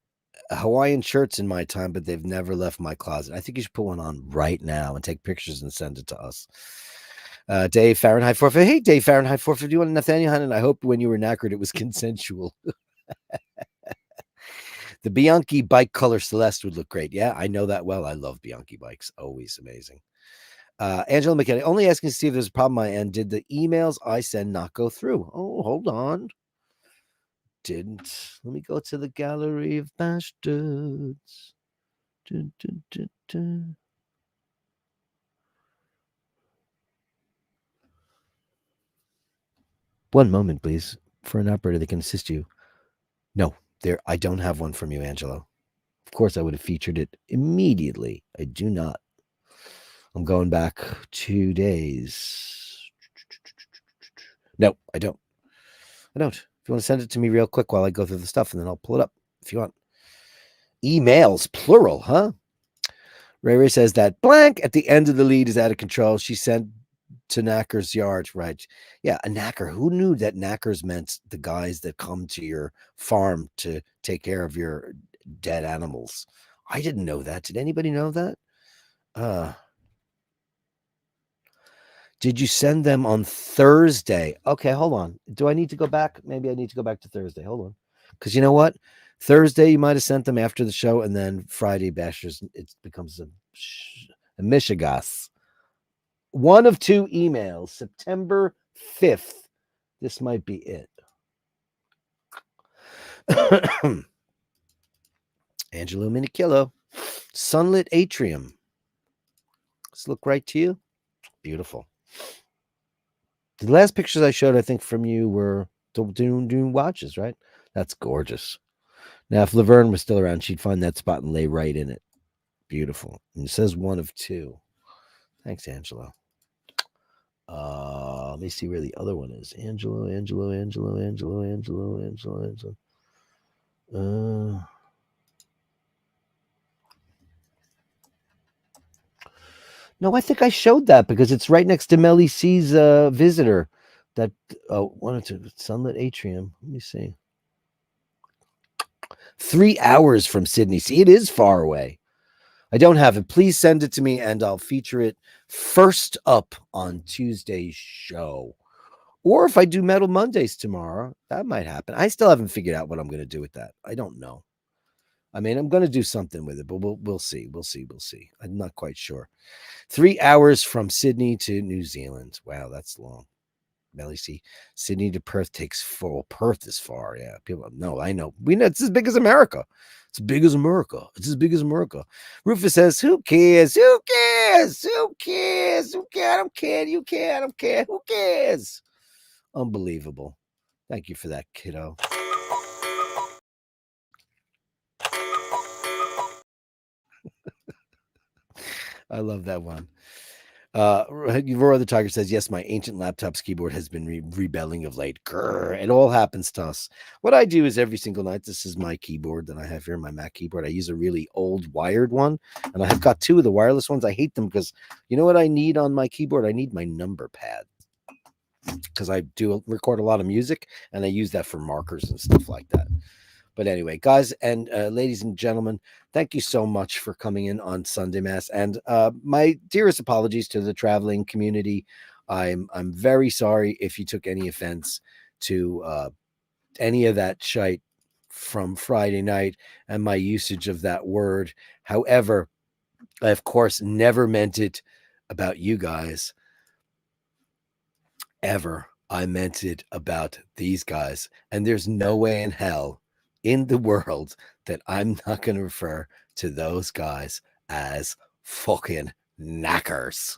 Hawaiian shirts in my time, but they've never left my closet. I think you should put one on right now and take pictures and send it to us. Dave Fahrenheit 450. Hey, Dave Fahrenheit 451. Nathaniel Hannon, I hope when you were knackered, it was consensual. The Bianchi bike color Celeste would look great. Yeah, I know that well. I love Bianchi bikes. Always amazing. Angela McKenna, only asking to see if there's a problem on my end. Did the emails I send not go through? Oh, hold on. Didn't. Let me go to the Gallery of Bastards. Dun, dun, dun, dun. One moment, please, for an operator that can assist you. No, I don't have one from you, Angelo. Of course, I would have featured it immediately. I do not. I'm going back 2 days. No, I don't. If you want to send it to me real quick while I go through the stuff, and then I'll pull it up if you want. Emails, plural, huh? Ray says that blank at the end of the lead is out of control. She sent to Knacker's yard, right? Yeah, a Knacker. Who knew that Knackers meant the guys that come to your farm to take care of your dead animals? I didn't know that. Did anybody know that? Did you send them on Thursday? Okay, hold on. Do I need to go back? Maybe I need to go back to Thursday. Hold on. Because you know what? Thursday, you might have sent them after the show, and then Friday, Bashers, it becomes a mishigas. One of two emails, September 5th. This might be it. Angelo Minikillo, Sunlit Atrium. Does it look right to you? Beautiful. The last pictures I showed, I think, from you were doing watches, right? That's gorgeous. Now, if Laverne was still around, she'd find that spot and lay right in it. Beautiful. And it says one of two. Thanks, Angelo. Let me see where the other one is. Angelo. No, I think I showed that because it's right next to Melly C's visitor. That one or two Sunlit Atrium. Let me see. 3 hours from Sydney. See, it is far away. I don't have it. Please send it to me and I'll feature it first up on Tuesday's show. Or if I do Metal Mondays tomorrow, that might happen. I still haven't figured out what I'm going to do with that. I don't know. I mean, I'm going to do something with it, but we'll see. We'll see. I'm not quite sure. 3 hours from Sydney to New Zealand. Wow, that's long. Melly C. Sydney to Perth takes full. Perth is far. Yeah, people know. I know. We know it's as big as America. It's as big as America. It's as big as America. Rufus says, "Who cares? Who cares? Who cares? Who cares? I don't care. You care. I don't care. Who cares?" Unbelievable. Thank you for that, kiddo. I love that one. Roar the Tiger says, "Yes, my ancient laptop's keyboard has been rebelling of late. Grr, it all happens to us. What I do is every single night, this is my keyboard that I have here, my Mac keyboard. I use a really old wired one, and I have got two of the wireless ones. I hate them because you know what I need on my keyboard? I need my number pad because I do record a lot of music, and I use that for markers and stuff like that. But anyway, guys and ladies and gentlemen, thank you so much for coming in on Sunday Mass. And my dearest apologies to the traveling community. I'm very sorry if you took any offense to any of that shite from Friday night and my usage of that word. However, I, of course, never meant it about you guys. Ever. I meant it about these guys. And there's no way in hell in the world that I'm not going to refer to those guys as fucking knackers.